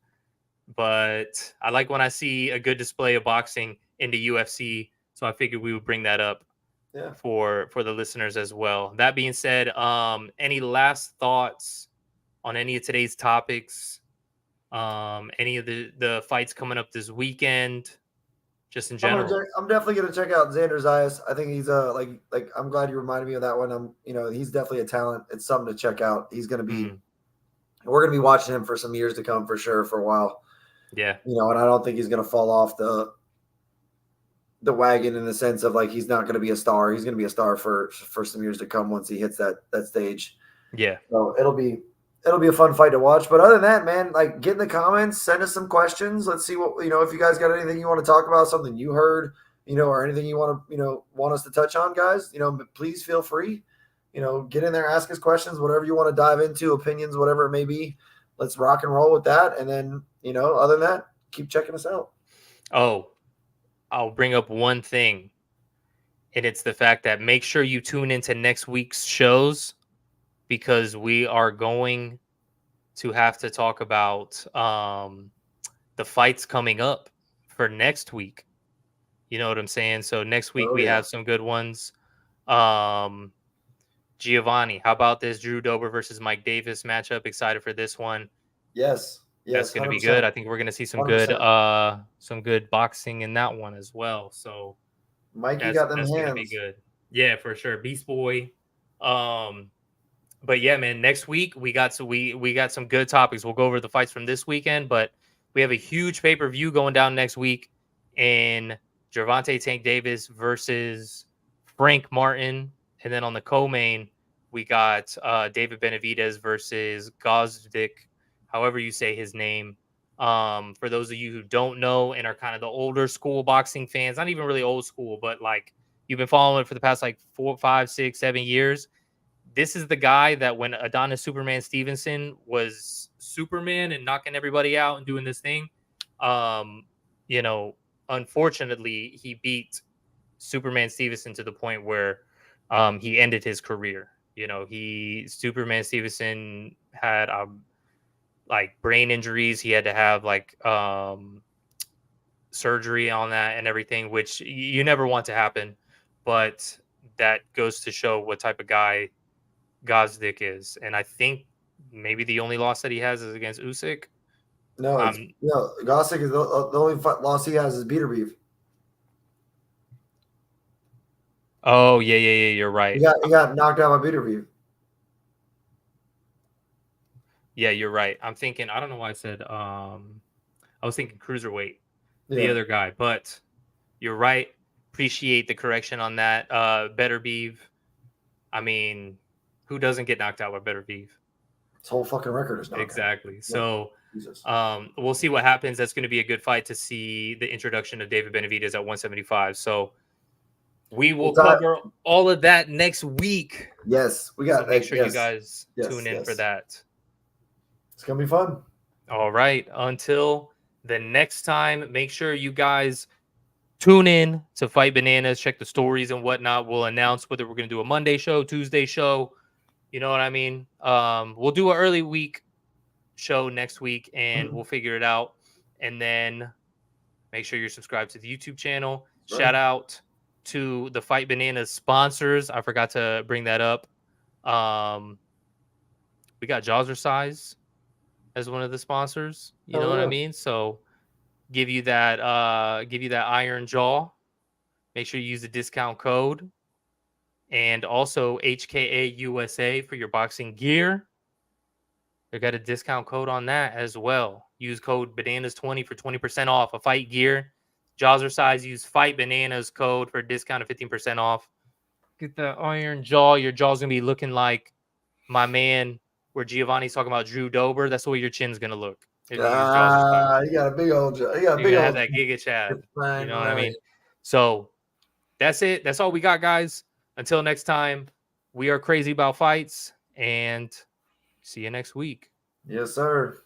But I like when I see a good display of boxing in the UFC. So I figured we would bring that up for the listeners as well. That being said, any last thoughts on any of today's topics? Any of the fights coming up this weekend? Just in general. I'm definitely gonna check out Xander Zayas. I think he's like I'm glad you reminded me of that one. He's definitely a talent. It's something to check out. He's gonna be we're gonna be watching him for some years to come for sure, for a while. Yeah. And I don't think he's gonna fall off the wagon in the sense of like he's not going to be a star. He's going to be a star for some years to come once he hits that stage. Yeah. So it'll be a fun fight to watch. But other than that, man, like get in the comments, send us some questions. Let's see what if you guys got anything you want to talk about, something you heard, or anything you want to want us to touch on, guys. Please feel free. Get in there, ask us questions, whatever you want to dive into, opinions, whatever it may be. Let's rock and roll with that. And then other than that, keep checking us out. Oh. I'll bring up one thing, and it's the fact that make sure you tune into next week's shows because we are going to have to talk about the fights coming up for next week. You know what I'm saying? So next week we have some good ones. Giovanni, how about this Drew Dober versus Mike Davis matchup? Excited for this one. Yes. That's going to be good. I think we're going to see some 100%. good boxing in that one as well. So Mikey got them hands. That's going to be good. Yeah, for sure. Beast Boy. But yeah, man, next week we got some good topics. We'll go over the fights from this weekend, but we have a huge pay-per-view going down next week in Gervonta Tank Davis versus Frank Martin. And then on the co-main, we got David Benavidez versus Gazdik, however you say his name. For those of you who don't know and are kind of the older school boxing fans, not even really old school, but like you've been following it for the past like 4, 5, 6, 7 years. This is the guy that when Adonis Superman Stevenson was Superman and knocking everybody out and doing this thing, unfortunately he beat Superman Stevenson to the point where he ended his career. Superman Stevenson had like brain injuries. He had to have like surgery on that and everything, which you never want to happen. But that goes to show what type of guy Gazdik is. And I think maybe the only loss that he has is against Usyk. No, Gazdik is the only loss he has is Beterbiev. Oh, yeah, you're right. He got knocked out by Beterbiev. Yeah, you're right. I'm thinking, I don't know why I said, I was thinking cruiserweight, the other guy, but you're right. Appreciate the correction on that. Beterbiev. I mean, who doesn't get knocked out by Beterbiev? His whole fucking record is knocked exactly. out. So, we'll see what happens. That's going to be a good fight to see the introduction of David Benavidez at 175. So, we will cover all of that next week. Yes, we got. So make sure you guys tune in for that. It's gonna be fun. All right. Until the next time, make sure you guys tune in to Fight Bananas. Check the stories and whatnot. We'll announce whether we're gonna do a Monday show, Tuesday show. You know what I mean? We'll do an early week show next week, and we'll figure it out. And then make sure you're subscribed to the YouTube channel. Right. Shout out to the Fight Bananas sponsors. I forgot to bring that up. We got Jazzercise as one of the sponsors. You know what I mean? So give you that iron jaw. Make sure you use the discount code. And also HKA USA for your boxing gear. They got a discount code on that as well. Use code Bananas20 for 20% off of fight gear. Jazzercise, use Fight Bananas code for a discount of 15% off. Get the iron jaw. Your jaw's going to be looking like my man where Giovanni's talking about Drew Dober. That's the way your chin's going to look. You got a big old jaw. You got a big old. Have that Giga Chad. You know what I mean? So that's it. That's all we got, guys. Until next time, we are crazy about fights, and see you next week. Yes, sir.